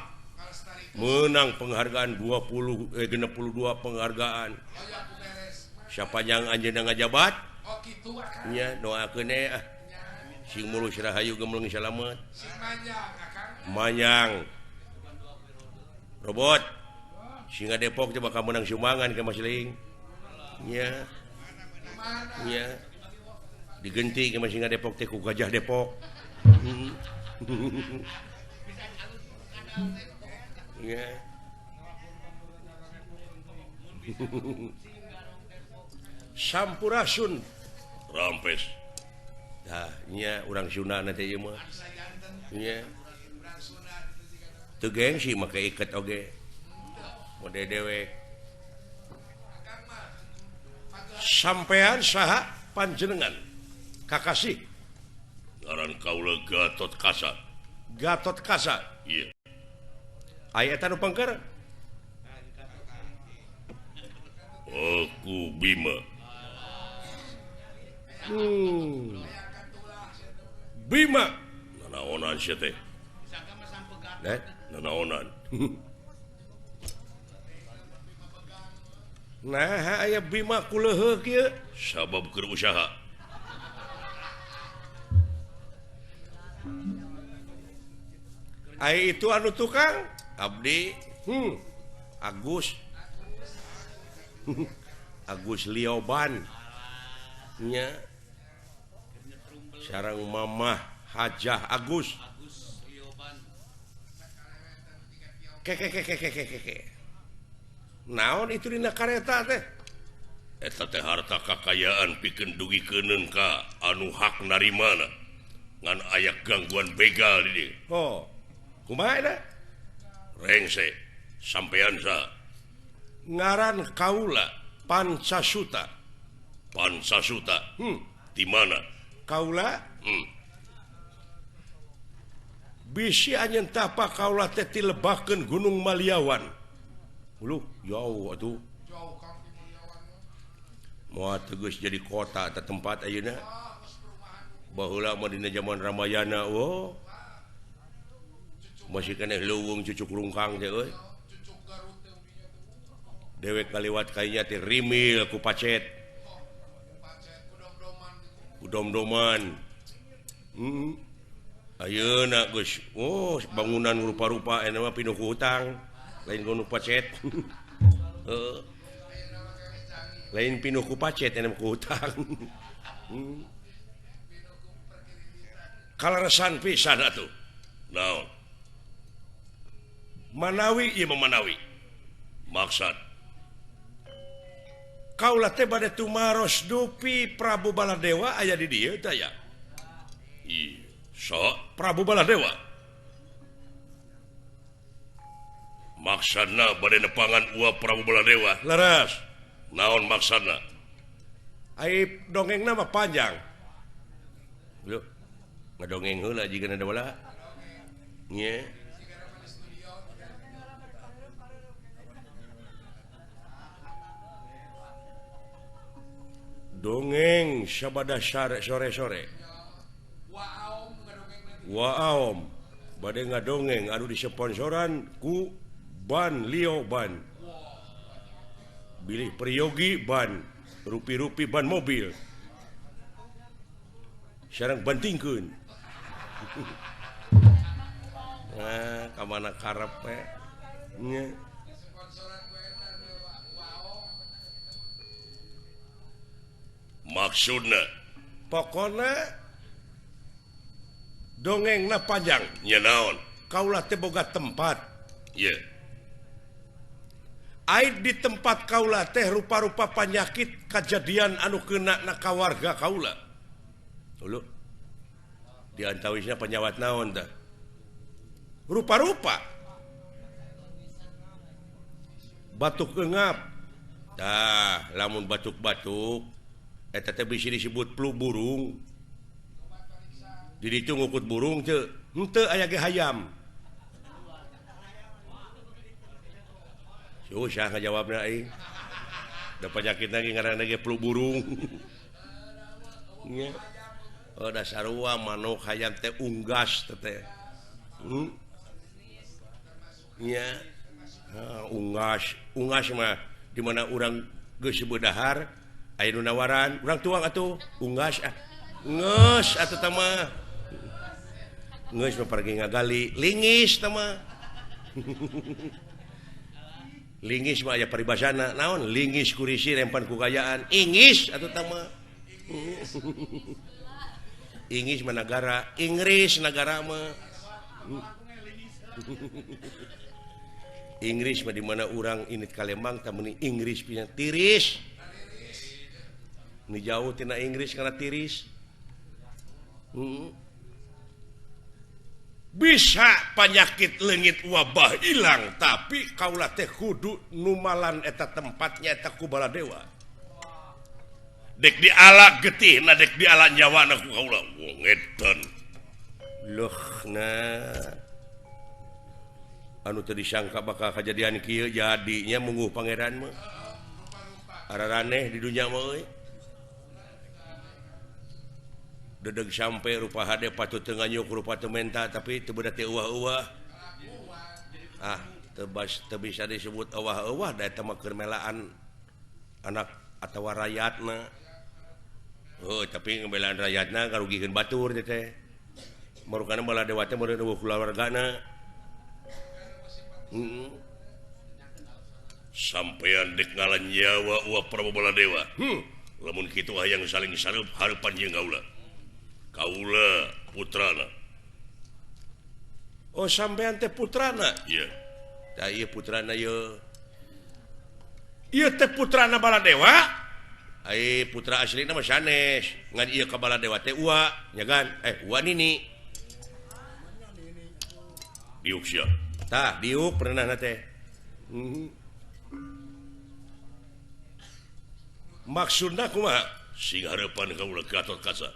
Menang penghargaan 62 penghargaan. Sapanjang anjeunna ngajabat? Oh kitu akang. Nya doakeun sing mulus rahayu gemulung salamet. Sing Manyang. Robot. Singa Depok coba kamu menang sumbangan ke Masling. Nya. Nya. Digenti ke Singa Depok teh ku Gajah Depok. Nya. Sampurasun Rampes. Nya urang Sunda nanti ieu mah. Nya. Teu gengsi make iket oge. Mode dewek. Sampean saha panjenengan? Kakasih. Ngaran kaula Gatot Kaca. Gatot Kaca. Iya. Aya eta nu pangker? Aku Bima. Bima. Nanaonan sia teh. Nanaonan. Nah, aya Bima kuleuheuk kieu. Sabab keur usaha. Aya itu anu tukang abdi. Agus. Agus Lioban. Nya. Sareng Mamah Hajah Agus. Keke. Naon itu dina kareta teh? Eta teh harta kakayaan pikeun dugikeun ka anu hak narimana. Ngan aya gangguan begal di dieu. Oh. Kumaha eta? Rengse sampean sa. Ngaran kaula Pancasuta. Pancasuta. Di mana? Kaula? Bisi anjeun tapa kaula teh tilebakeun Gunung Maliawan. Uluh, jauh atuh. Jauh Kang Maliawan. Moal tegeus jadi kota atau tempat ayeuna. Baheula mah dina zaman Ramayana, masih kena leuweung cucuk rungkang teh euy. dewek kaliwat kayaknya teh rimil ku pacet dom-doman ayeuna geus bangunan rupa-rupa anu mah pinuh ku hutang lain ku pacet lain pinuh ku pacet anu ku hutang kalaresan pisan atuh naon manawi ieu manawi maksud kaulah teh bade tumaros dupi Prabu Baladewa aya di dieu teh ya iya sok Prabu Baladewa maksudna bade nepangan uap Prabu Baladewa leres naon maksudna ai dongengna mah panjang yuk ngadongeng heula jigana da bala nya dongeng sabada sore-sore waom bade ngadongeng anu disponsoran ku ban Leo ban bilih Priyogi ban rupi-rupi ban mobil sareng bantingkeun nah kamana karep nya maksudna pokona dongengna panjang nya naon kaulah teh boga tempat ye ait di tempat kaulah teh rupa-rupa penyakit kejadian anu kena na kawarga kaulah dulu diantawisnya penyawat naon tah rupa-rupa batuk engap tah lamun batuk-batuk eta teh bisa disebut flu burung. Di ditu ngukut burung teu, henteu aya ge hayam. Susah ngajawabna aing. Da penyakit lagi ngaranna ge flu burung. Nya. Oh da sarua manuk hayam teh unggas teh. Nya. Unggas, unggas mah di mana urang geus beudahar aya nu nawaran urang tuang atuh unggas ngeus atuh tah mah ngeus mah pergi ngagali lingis tah mah lingis mah aya paribasana naon lingis kurisi rempan ku gayaan ingis atuh tah mah ingis mah negara Inggris negara mah Inggris mah di mana urang init Kalembang tah meni Inggris pisan tiris ini jauh tina Inggris karena tiris bisa penyakit leungit wabah hilang tapi kaulah teh kudu numalan eta tempatnya eta ku Baladewa dek diala getih na dek diala nyawana ku kaulah wong edan loh nah anu teu disangka bakal kejadian kieu jadinya mungguh pangeran mah araraneh di dunya mah euy dedeg sampai rupa hade patut teu nganyuk rupa teu menta tapi teu beuna teu euwah-euwah teu bisa disebut euwah-euwah da eta mah keur melaan anak atawa rakyatna tapi ngebelaan rakyatna karugikeun batur teh marukana Baladewa teh meureun eueuh kulawargana sampean dek ngalan nyawa uap Prabu Baladewa lamun kitu hayang saling sareup hareupan jeung kaula putrana oh sampean teh putrana iya tah ieu putrana ieu teh putrana Baladewa ai putra aslina mah sanes ngan ieu ka Baladewa teh uwa nya kan uwa nini biuk sia tah diuk pernah teh maksudna kumaha sing hareupan kaula Gatot Kaca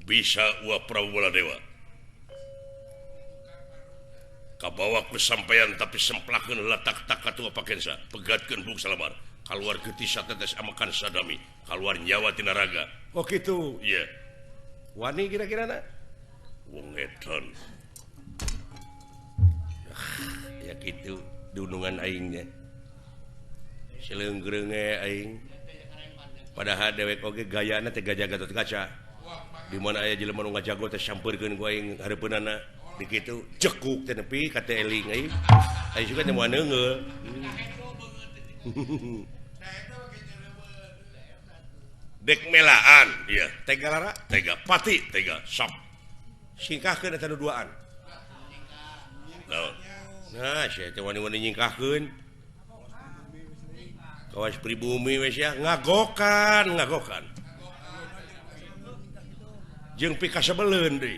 bisa uap Prabu Baladewa kabawa ku sampean tapi semplakeun latak-tak ka tua pakensa pegatkeun buk salamar kaluar getih satetes amakan sadami kaluar nyawa tina raga oh kitu iya wani kira-kira na wong edan ya gitu dunungan aingnya Silenggrenge aing. Padahal dewek oge gayana teh gajah Gatot Kaca. Di mana aya jelema nu ngajago teh sampeurkeun ku aing hareupeunana di kitu cekuk teh nepi ka teh eling aing. Aing juga teh moal neungeul. Dek melaan iya tega lara tega pati tega sok singkahkeun eta nu duaan. Nah, saya teh wani-wani nyingkahkeun. Kawas pribumi wes ya ngagokan. Jeung pika sabeleun deui.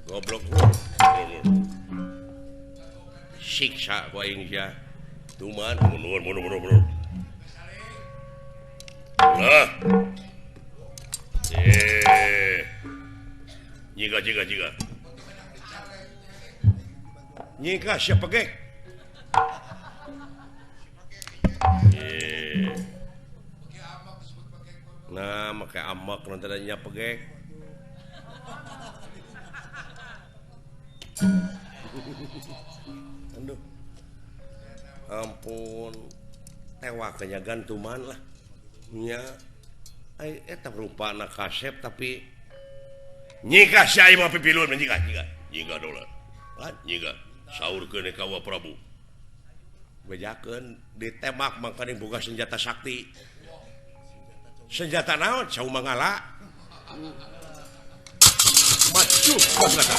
Goblok. Siksa ku aing sia. Tuman mundur. Lah. Jiga. Nyingkah siapa gek? Nah, make amak nontonnya pegek. Aduh. Ampun. Tewa kenyagan tuman lah. Nya eta rupana kasep tapi nyika syai mah pipilun nyika dolar. Lan nyika saurkeun ka Prabu. Bejakeun ditembak mangkana boga senjata sakti. Senjata naon saung mangala. Maju kata.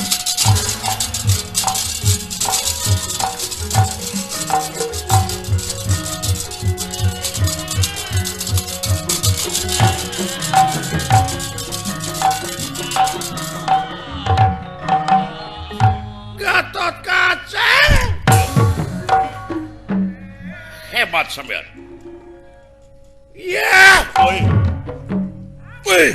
Gatot Kaca. Hebat sampean. Ya, Woi.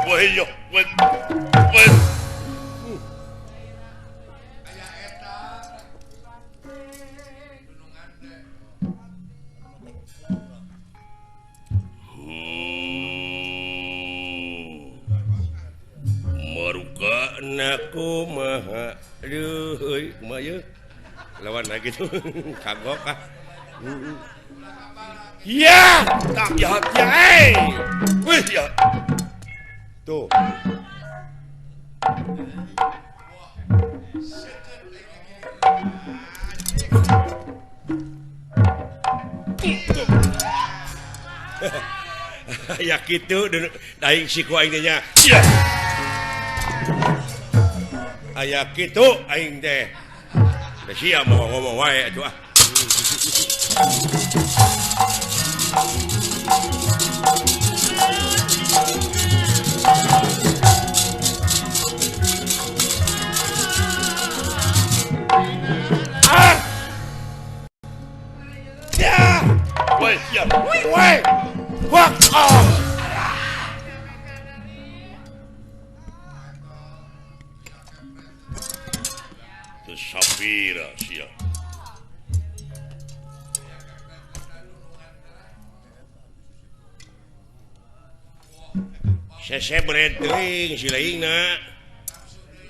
Woi yo, woi. Maruka naku maha. Aduh, euy, kumaha ye? Lawan lagi tuh kagok ah. ya, Tak jahat ya, wih ya. Tuh. Ya gitu, daing siku aing nya. Ya. Aya kitu aing teh. Da sia mau ngomong wae atuh ah. ya, Woi, ya. woi, wak, Terus Sapira sia. Sese beredring si laingna.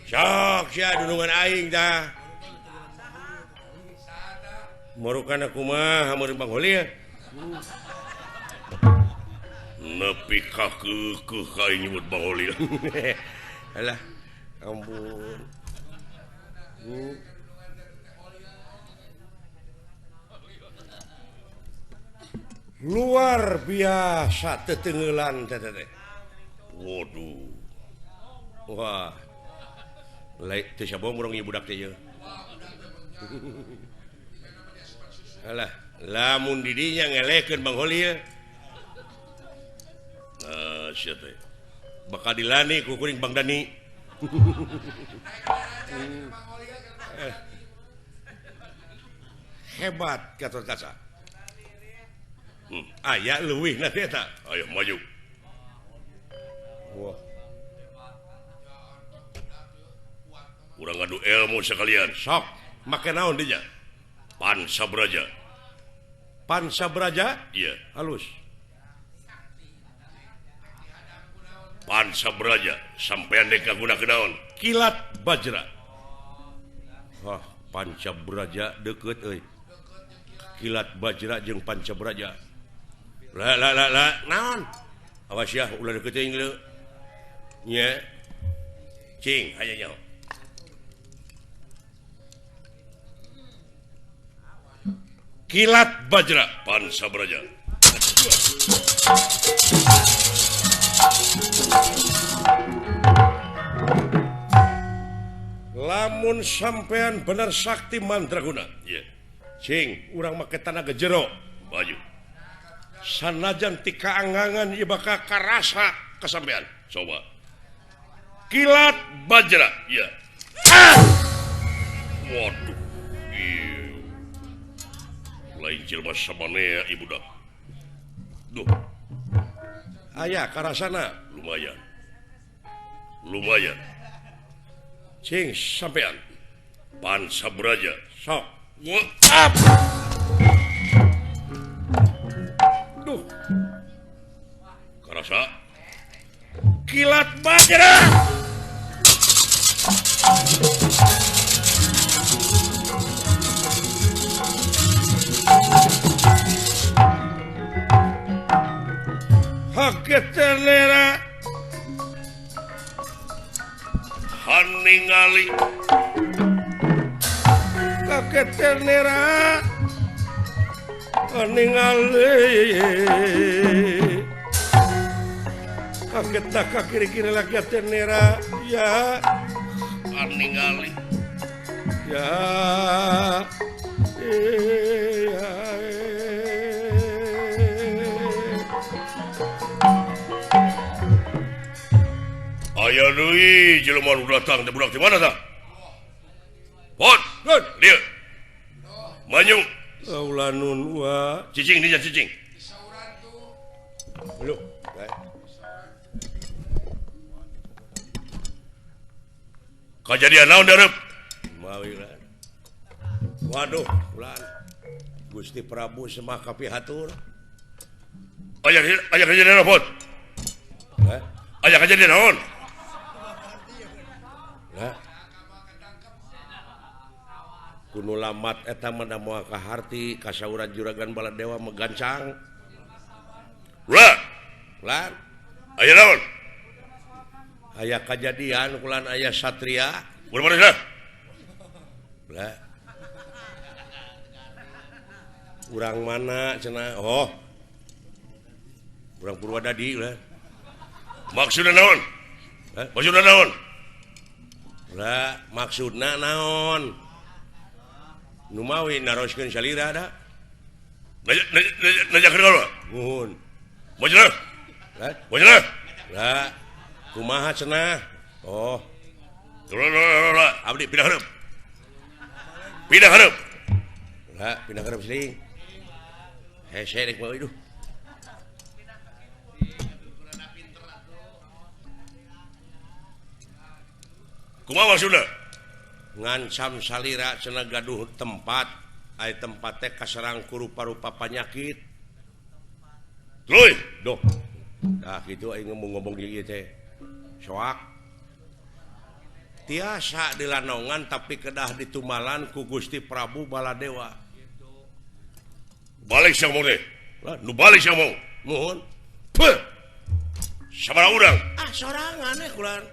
Sok sia dunungan aing tah. Marukan aku mah hamun Bang Holi ya. Nepi ka keukeuh ka aing nyebut Bang Holi. Alah, ampun. Luar biasa tetenggelan teh. Waduh. Wah. Lain teh sabong urang ieu budak teh. Alah, lamun di dinya ngelekeun Bang Holi ya. Sia teh. Bakal dilani ku kuring Bang Dani. Hebat Gatot Kaca. Aya leuwih na eta. Ayo maju. Wah. Urang ngadu ilmu sekalian. Sok, make naon dinya? Pansabraja. Pansabraja? Iya, halus. Pansabraja sampean dek kagunakeun naon? Kilat Bajra. Wah, Pancabraja deket euy. Kilat Bajra jeung Pancabraja. La naon? Awas ya ulah deket teuing leu. Nya. Cing aya nyaho. Kilat Bajra Pancabraja. Lamun sampean bener sakti mandraguna. Iya. Cing, urang make tanaga jero baju. Sanajan ti kaangangan ieu bakal karasa kasampean. Coba. Kilat Bajra. Iya. Ah! Waduh. Iya. Lain jelema samanea ibu dak. Duh. Aya karasana lumayan. Lumayan. Cing sampean Pancabraja sok up. Duh karasa Kilat Bajra. Haketelera ningali kaketenera ningali kaget tak kiri-kiri lagi tenera ya ningali ya aya deui jelema nu datang teh budak di mana tah? Pot, dia. Maju. Aulanun wa. Cicing dia cicing. Belum. Kejadian naon dareup? Mawilah. Waduh, ulan. Gusti Prabu semah kapihatur. Aya kejadian apa, Pot? Aya kejadian naon? Kuno lamat eta mah moal kaharti kasauran juragan Baladewa megancang. Lan. Aya naon? Aya kejadian kulan aya satria. Kumaha teh? Urang mana cenah? Oh. Urang Purwadadi lah. Maksudna naon? Maksudna naon? Lah, maksudna naon? Nu mawi naroskeun salira da. Najakeun kaula. Nuhun. Maksudna? Maksudna? Lah, kumaha cenah? Oh. Abdi pindah hareup. Pindah hareup. Lah, pindah hareup seuing. Hese rek mah iduh. Kumaha maksudna? Ngancam salira cenah gaduh tempat, aya tempat teh kaserang ku rupa-rupa panyakit. Tuluy, doh. Tah kitu aing ngomong-ngomong di ieu teh. Soak. Tiasa dilanongan tapi kedah ditumalan ku Gusti Prabu Baladewa. Balik sia ngomong teh. Nu balik sia ngomong. Nuhun. Beuh. Sabaraha urang? Ah, sorangan we kulan.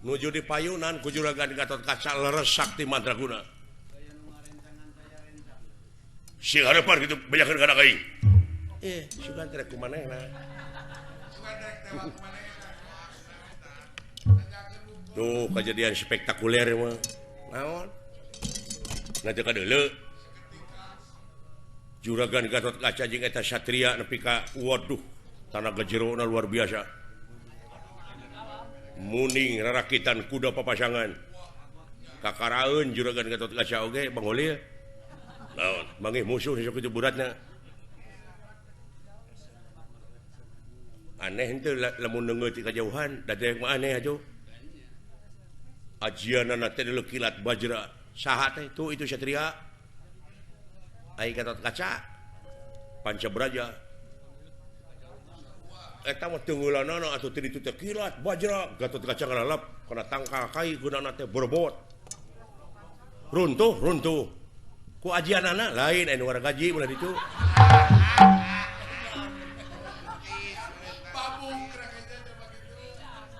Nuju di payunan ku juragan Gatotkaca leres sakti mandraguna. Sing hareupan kitu bejakeun kana aing. Sugan trek kumanehna. Tuh kejadian spektakuler mah. Naon? Nanti kadeuleu. Juragan Gatotkaca jeung eta satria nepi ka waduh tanaga jerona luar biasa. Muning rarakitan kuda papasangan kakaraeun juragan Gatotkaca oge bangolil naon mangih musuh sok itu buratna aneh henteu lamun neungeut ti kajauhan da teh mah aneh atuh ajianna teh deuleu Kilat Bajra saha teh tuh itu satria ai Gatotkaca Pancabraja eta mah tunggulanana atuh teu ditu teh kilat bajra Gatotkaca ngalalap kana tangkal kai gunana teh berbot runtuh ku ajianana lain anu warga gaji mulai ditu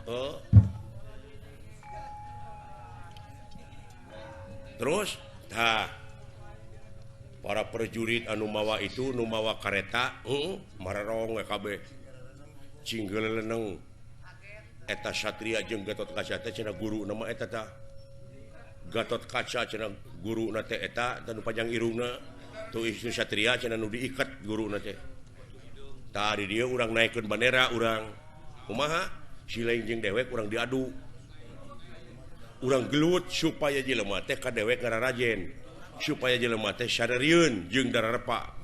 oh terus para prajurit anu mawa itu nu mawa kareta mararong we kabeh cinggeleleneng eta satria jeung Gatotkaca teh cenah guru nama eta tah Gatotkaca cenah guruna teh eta tanu panjang irungna tu isu satria cenah nu diikat guruna teh tah di dieu urang naikeun bandera urang kumaha Silaing jeung dewek urang diadu urang gelut supaya jelema teh ka dewek ngararajen supaya jelema teh sadarieun jeung dararepa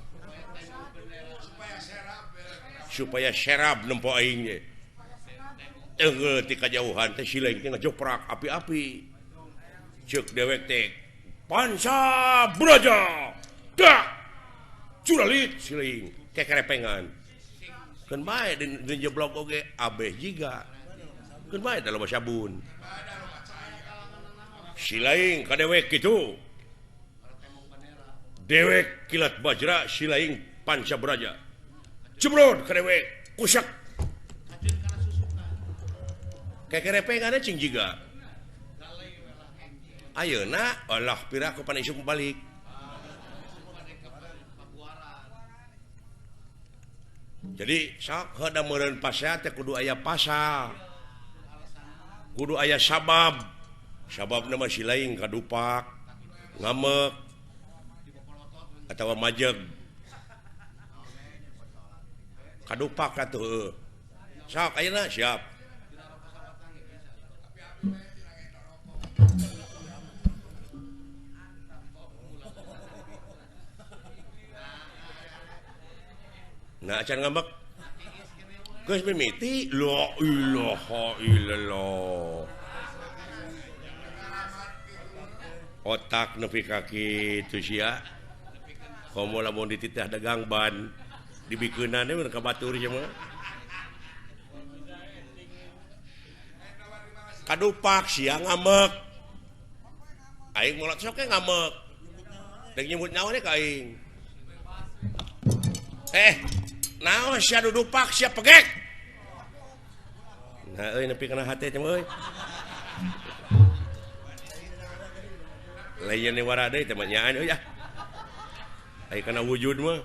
supaya serab nempo aing ge teu ti kajauhan teh Silaing teh ngajoprak api-api ceuk dewek teh Panca Braja dak curalit Silaing kekerepengan keun bae di jeblok oge abeh jiga keun bae da loba sabun Silaing ka dewek kitu dewek kilat bajra Silaing Panca Braja cebrod ka dewek kusak kekerepengan cing jiga ayeuna Allah pira ku pan isuk balik jadi sok heuda meureun pasea teh kudu aya pasal kudu aya sababna mah Silaing kadupak ngamek atawa majeg kadupak atuh sok ayeuna siap nah acan ngambek geus mimiti la ilaha illallah otak nepi ka kitu sia komo lamun dititah dagang ban dibikeunana mun ka batur nya mah kadupak sia ngambek aing molot sok ngambek deuk nyebut nyawa ka aing naon sia dudupak sia pegek nah euy nepi kana hate teh euy layan ni wara deui teh nyaan euy ai kana wujud mah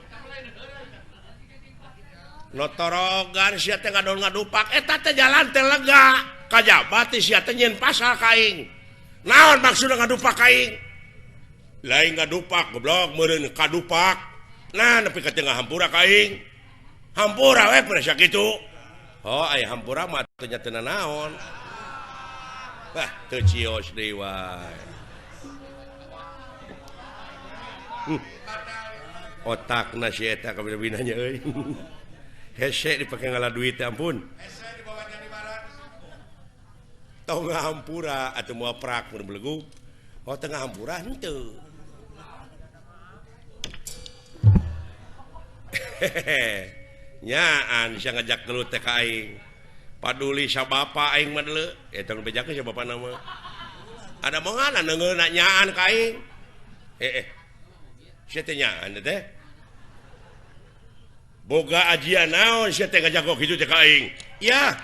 notorogan sia teh ngadon ngadupak eta teh jalan teh lega kajabat sia teh nyeun pasal ka aing naon maksudna ngadupak ka aing lain ngadupak goblok meureun kadupak nah nepi ka tengah hampura ka aing hampura we pada sakitu oh aya hampura mah teu nyatena naon teu cios deui wae otakna si eta ka bina-binanya euy hese dipake ngala duit teh ampun Hese dibawa jadi barat. tong hampura atuh moal prak mun belegug oh tengah hampura henteu nyaan sia ngajak gelut teh ka aing paduli sabapa aing mah deuleu eta nu bejakeun sabapa nama ada mongana neungeuna nyaan ka aing sia teh nyaan teh boga ajian naon sia teh ngajak kitu teh ka aing ya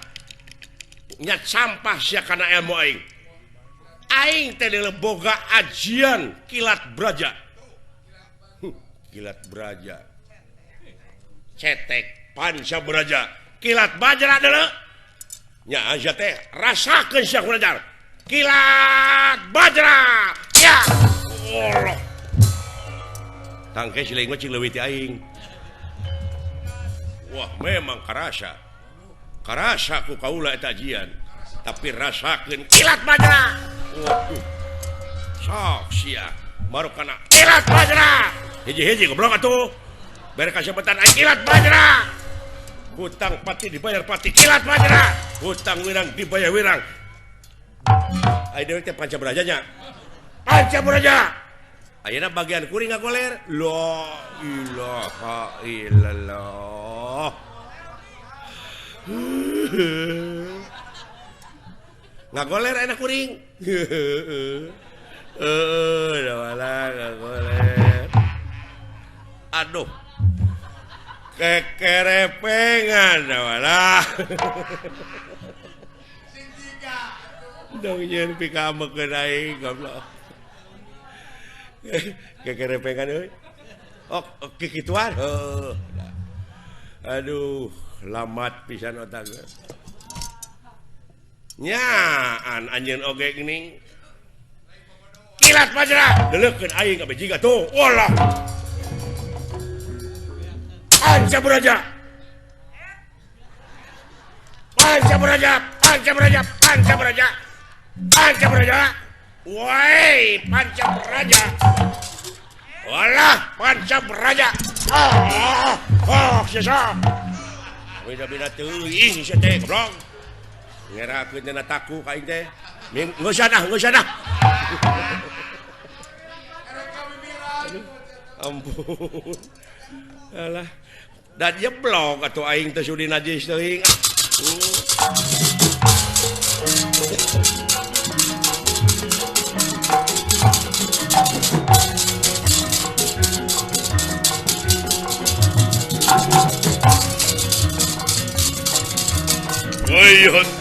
nyat sampah sia kana ilmu aing teh deuleu boga ajian kilat braja kilat braja cetek Panca Braja kilat bajra deuleu nya aja teh rasakeun sia kunajar kilat bajra ya Allah tangke Silaing mah cing leuwih ti aing wah memang karasa ku kaula eta ajian tapi rasakeun kilat bajra waduh sok sia baru kana kilat bajra hiji-hiji goblok atuh bere kasebatan aing kilat bajra hutang pati dibayar pati kilat bajra hutang wirang dibayar wirang ai dewe teh Panca Braja nya Panca Braja ayeuna bagian kuring ngagoler la ilaha illallah ngagoler enak kuring. Ngagoler. Aduh. Kekerepengan dah. Dong yen pikamekeun aing goblok. Kekerepengan euy. Oh, kikituan. Aduh, lamat pisan otak. Nyaan anjeun oge geuning. Kilat Majra, deulekeun aing ka bejiga tuh. Walah. Panca Beraja. Panca Beraja, Panca Beraja, Panca Beraja. Panca Beraja. Woi, Panca Beraja. Walah, Panca Beraja. Sisa. Beda-beda teuing sia teh goblok. Ngerakeun cenah taku ka aing teh. Geus usah dah. Ampun. Alah. Dan jeblok atuh aing teh sudi najis teuing.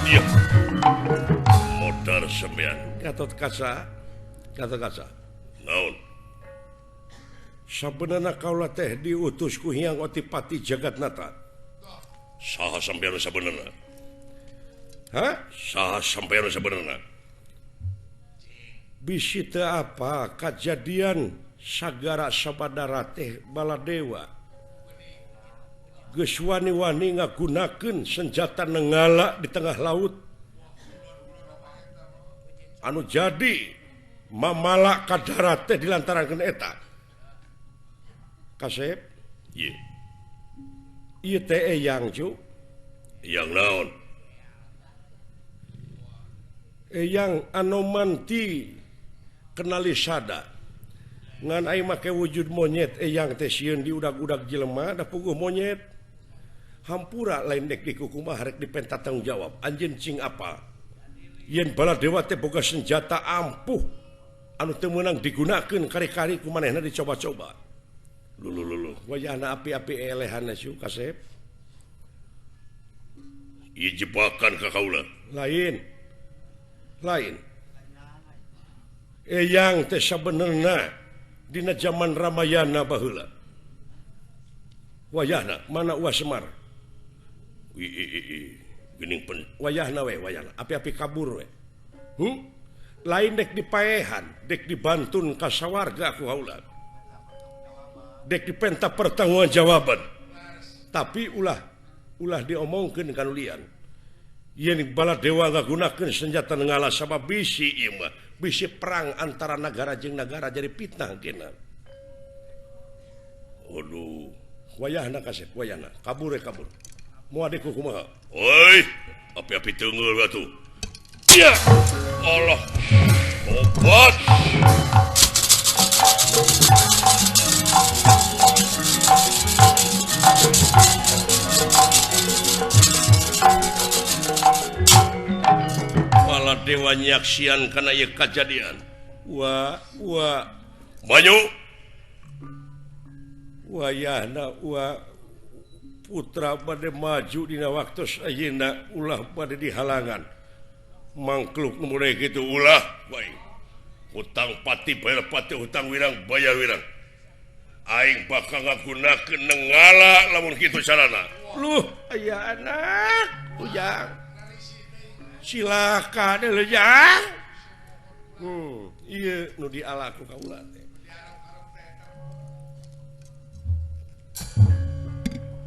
Dia modar sembian Gatot Kaca naon sabenerna kaula teh diutus ku Hyang Otipati Jagatnata. Saha sampeyan sabenerna? Saha sampeyan sabenerna? Bisi teu apa kajadian sagara sabadara teh Baladewa geus wani-wani ngagunakeun senjata nenggala di tengah laut anu jadi mamala ka darat teh dilantarankeun eta. Kasep? Ieu. Ieu teh eyang cu. Eyang naon? Eyang anu manti kenali sada. Ngan aing make wujud monyet eyang teh sieun di udag-udag jelema da puguh monyet. Hampura lain dek di kukumah harek dipenta tanggung jawab. Anjeun cing apa? Yen Baladewa teh boga senjata ampuh anu teu meunang digunakeun kari-kari ku manehna dicoba-coba. Lulu wayahna api-api elehanna su Kasep. Ieu jebakan ka kaula. Lain. Eyang teh sabenerna dina zaman Ramayana baheula. Wayahna mana Uas Semar. Geuning wayahna api-api kabur we. Lain dek dipaehan, dek dibantun ka sawarga ku haula. Dek dipenta pertanggungjawaban. Tapi ulah diomongkeun kanu lian. Yen Baladewa ngagunakeun senjata nenggala sabab bisi ieu mah bisi perang antara negara jeung negara jadi fitnah kena. Aduh, wayahna Kasep, wayahna kabur. Moal di kumaha? Oi, api-api teungeul atuh. Ya Allah. Obat. Baladewa nyaksian kana ieu kajadian. Wah. Banyu. Wayahna putra bade maju dina waktos ayeuna ulah bade dihalangan. Mangkluk nu mulai kitu ulah bae. Hutang pati bayar pati, hutang wirang bayar wirang. Aing bakal ngagunakeun nenggala lamun kitu carana. Luh, aya anak ujang. Silakan deuleu jang. Ieu nu dialaku ka ulah teh.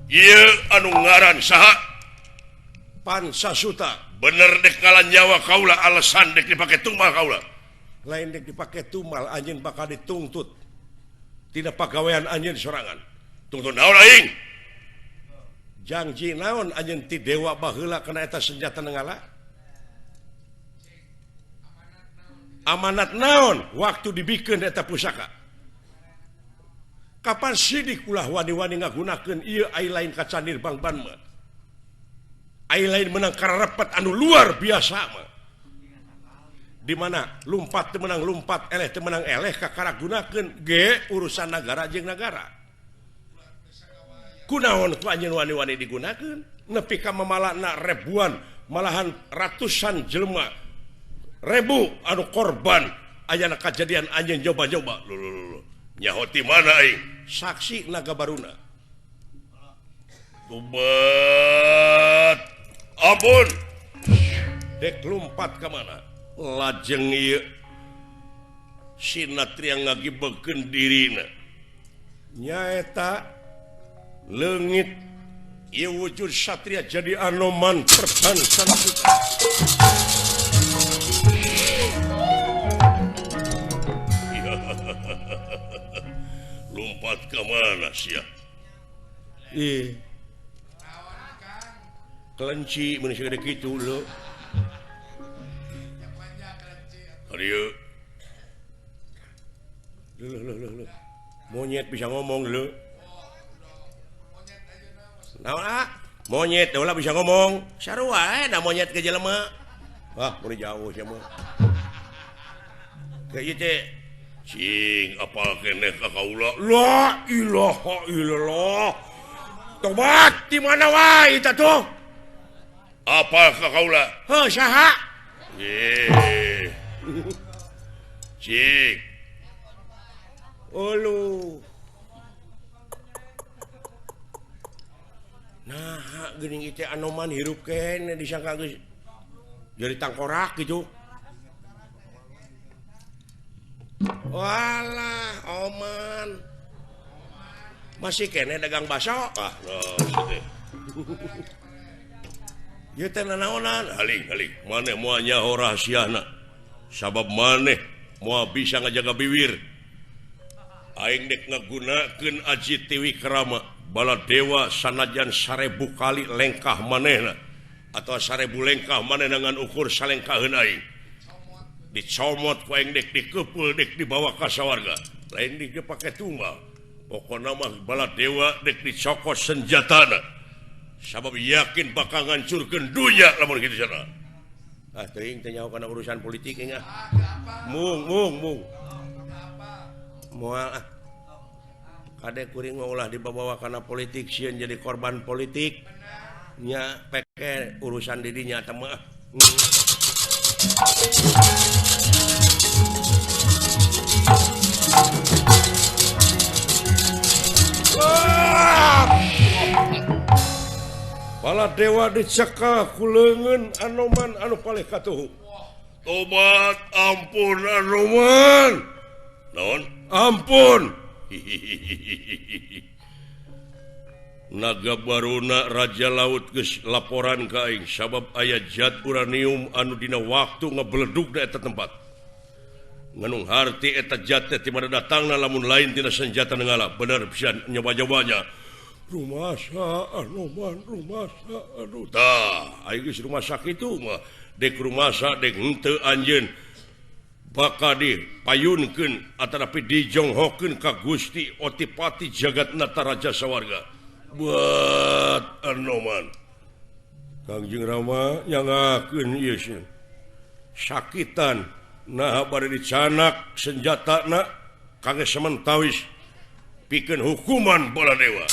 Ieu anu ngaran saha? Pansasuta. Bener dek ngalan nyawa kaula alasan dek dipake tumal kaula. Lain dek dipake tumal anjeun bakal dituntut. Tina pagawean anjeun sorangan. Tuntut naon aing? Janji naon anjeun ti dewa baheula kana eta senjata nenggala? Amanat naon waktu dibikeun eta pusaka? Kapan sidik ulah wani-wani ngagunakeun ieu ai lain ka Canir Bang Banma. lain menang karena repet anu luar biasa mah. Di mana lumpat teu menang lumpat, eleh teu menang eleh kakaragunakeun ge urusan negara jeung negara. Kunaon ku anjeun wani-wani digunakeun? Nepi ka mamalana ribuan, malahan ratusan jelema, ribu anu korban ayana kejadian anjeun coba-coba. Nyaho ti mana aing? Saksi naga baruna. Tubat. Ampun. Dek lumpat ka mana? Lajeng ieu sinatria ngagibekeun dirina. Nyaeta leungit ieu wujud satria jadi Anoman perbansan kita. Lumpat ke mana sia? Kelenci mun segede kitu leuh. Arieu. Leuh. Monyet bisa ngomong leuh. Naon monyet ulah bisa ngomong. Sarua da monyet ke jelema. Wah, mun jauh sia mah. Kayak ieu teh cing apal keneh ka kaula. La ilaha illallah. Tobat di mana wae eta tuh? Apal ka kaula? Heuh saha? Cik. Olu. Nah, geuning teh Anoman hirup kene disangka geus jadi tangkorak gitu. Walah, Oman. Masih kene dagang baso. Ah, teh. Ieu teh nanaonan? Haling. Maneh moal nyaho rahasiana. Sabab maneh moal bisa ngajaga bibir. Aing dek ngagunakeun Aji Tiwikrama bala dewa sanajan 1000 kali lengkah manehna atau 1000 lengkah maneh dengan ukur salengkaheun aing. Dicomot ku aing dek dikeupul dek dibawa ka sawarga. Lain dik pake tunggal. Pokona mah bala dewa dek dicokot senjatana. Sabab yakin bakal ngancurkeun dunya lamun kitu cenah. Ah teuing teh nyaho kana urusan politik ingat. Mung. Moal kade kuring ulah dibawa kana politik sieun jadi korban politik. Nya peke urusan di dinya teh mah. Pala dewa dicekal ku leungeun Anoman anu palih katuhu. Tobat ampun Anoman. Naon? Ampun. Naga baruna Raja Laut geus laporan ka aing sabab aya zat uranium anu dina waktu ngabeledug da eta tempat. Nganung harti eta zat teh ti mana datangna lamun lain tina senjata nenggala. Bener pisan nyoba-nyobanya. Rumasa Anoman, rumasa aduh. Tah, aing geus rumah sakit itu mah dek rumasa dek henteu anjeun bakal dipayunkeun atanapi dijonghokeun ka Gusti Otipati Jagatnata Raja Sawarga. Buat Anoman. Kangjeng Rama nyangakeun ieu sakitan nah bari dicanak senjatana kangge sementawis pikeun hukuman bala dewa.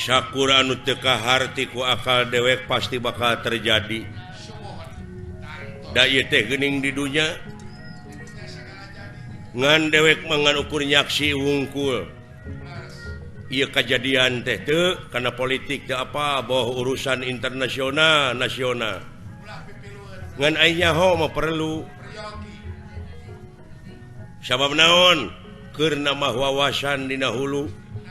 Syakur anu teka harti ku akal dewek pasti bakal terjadi. Da ieu teh geuning di dunya ngan dewek mangan ukur nyaksi wungkul. Ieu kejadian teh teu kana politik teh apa boh urusan internasional nasional. Ngan ai nyaho mah perlu. Sabab naon? Keur nambah wawasan dina hulu.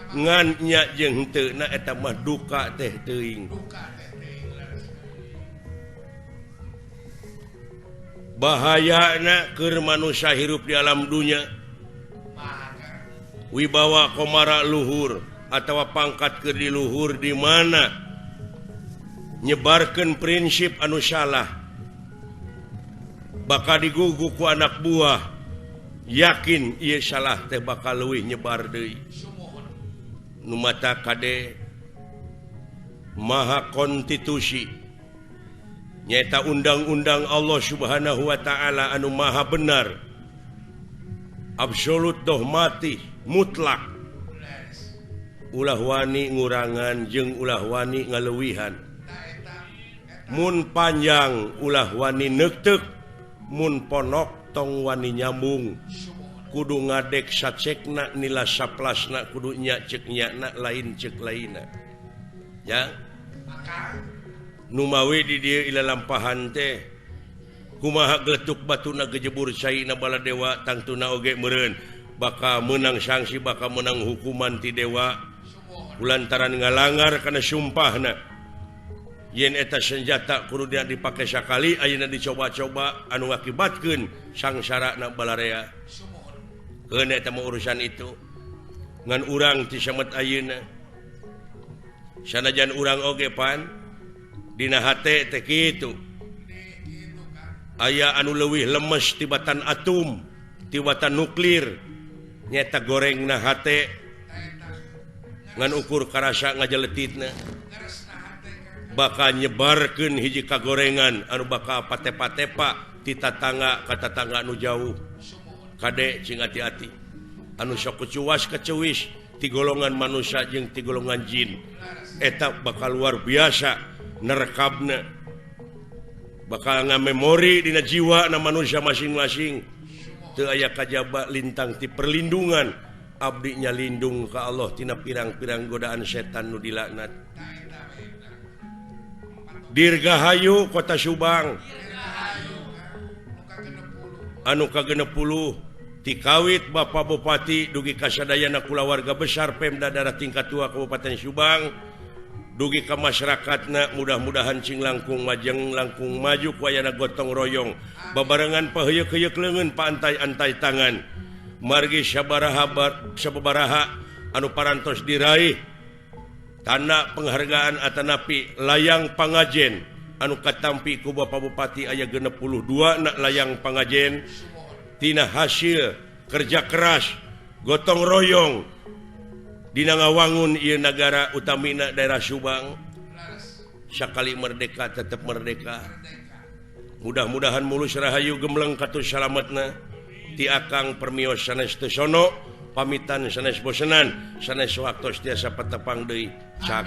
Ngan nya jeung henteu na eta mah duka teh teuing. Bahayana keur manusia hirup di alam dunia. Wibawa komara luhur atawa pangkat keur di luhur di mana nyebarkeun prinsip anu salah bakal digugu ku anak buah. Yakin ieu salah teh bakal leuwih nyebar deui. Nu mata kade maha konstitusi nyata undang-undang Allah Subhanahu wa taala anu maha benar, absolut dohmati mutlak, ulah wani ngurangan jeung ulah wani ngaleuwihan, mun panjang ulah wani neukteuk, mun ponok tong wani nyambung, kudu ngadek sacekna nila saplasna kudu nya ceuk nyana lain ceuk lainna ya. Nu mawi di dieu ila lampahan teh kumaha geletuk batuna gejebur caina bala dewa tangtuna oge meureun bakal menang sanksi, bakal menang hukuman ti dewa kulantaran ngalanggar kana sumpahna. Yen eta senjata kudu dipake sakali ayeuna dicoba-coba anu ngakibatkeun sangsarana balarea. Keun eta mah urusan itu ngan urang ti samet ayeuna. Sanajan urang oge pan dina hate teh kitu. Aya anu leuwih lemes tibatan atom, tibatan nuklir. Nyata gorengna hate ngan ukur karasa ngajeletitna. Bakal nyebarkeun hiji kagorengan anu bakal patepa-tepa ti tatangga ka tatangga anu jauh. Kade cing hati-hati anu sok kucuwas kecewis ti golongan manusia jeung ti golongan jin eta bakal luar biasa nerekabna, bakal ngamemori dina jiwa na manusia masing-masing. Teu aya kajaba lintang ti perlindungan abdi nya lindung ka Allah tina pirang-pirang godaan setan nu dilaknat. Dirgahayu Kota Subang anu ka-60 tikawit Bapak Bupati dugi kasadayana kulawarga besar Pemda daerah tingkat 2 Kabupaten Subang dugi ka masyarakatna mudah-mudahan cing langkung majeng langkung maju ku ayana gotong royong babarengan paheyeuk-heyeuk leungeun paantai-antai tangan margi sababaraha anu parantos diraih tanda penghargaan atanapi layang pangajen anu katampi ku Bapak Bupati aya 62 na layang pangajen tina hasil kerja keras gotong royong dina ngawangun ieu nagara utamina daerah Subang. Sakali merdeka tetep merdeka. Mudah-mudahan mulus rahayu gembleng katus salametna ti akang permios sanes teu sono pamitan sanes bosenan sanes waktos tiasa patepang deui cak.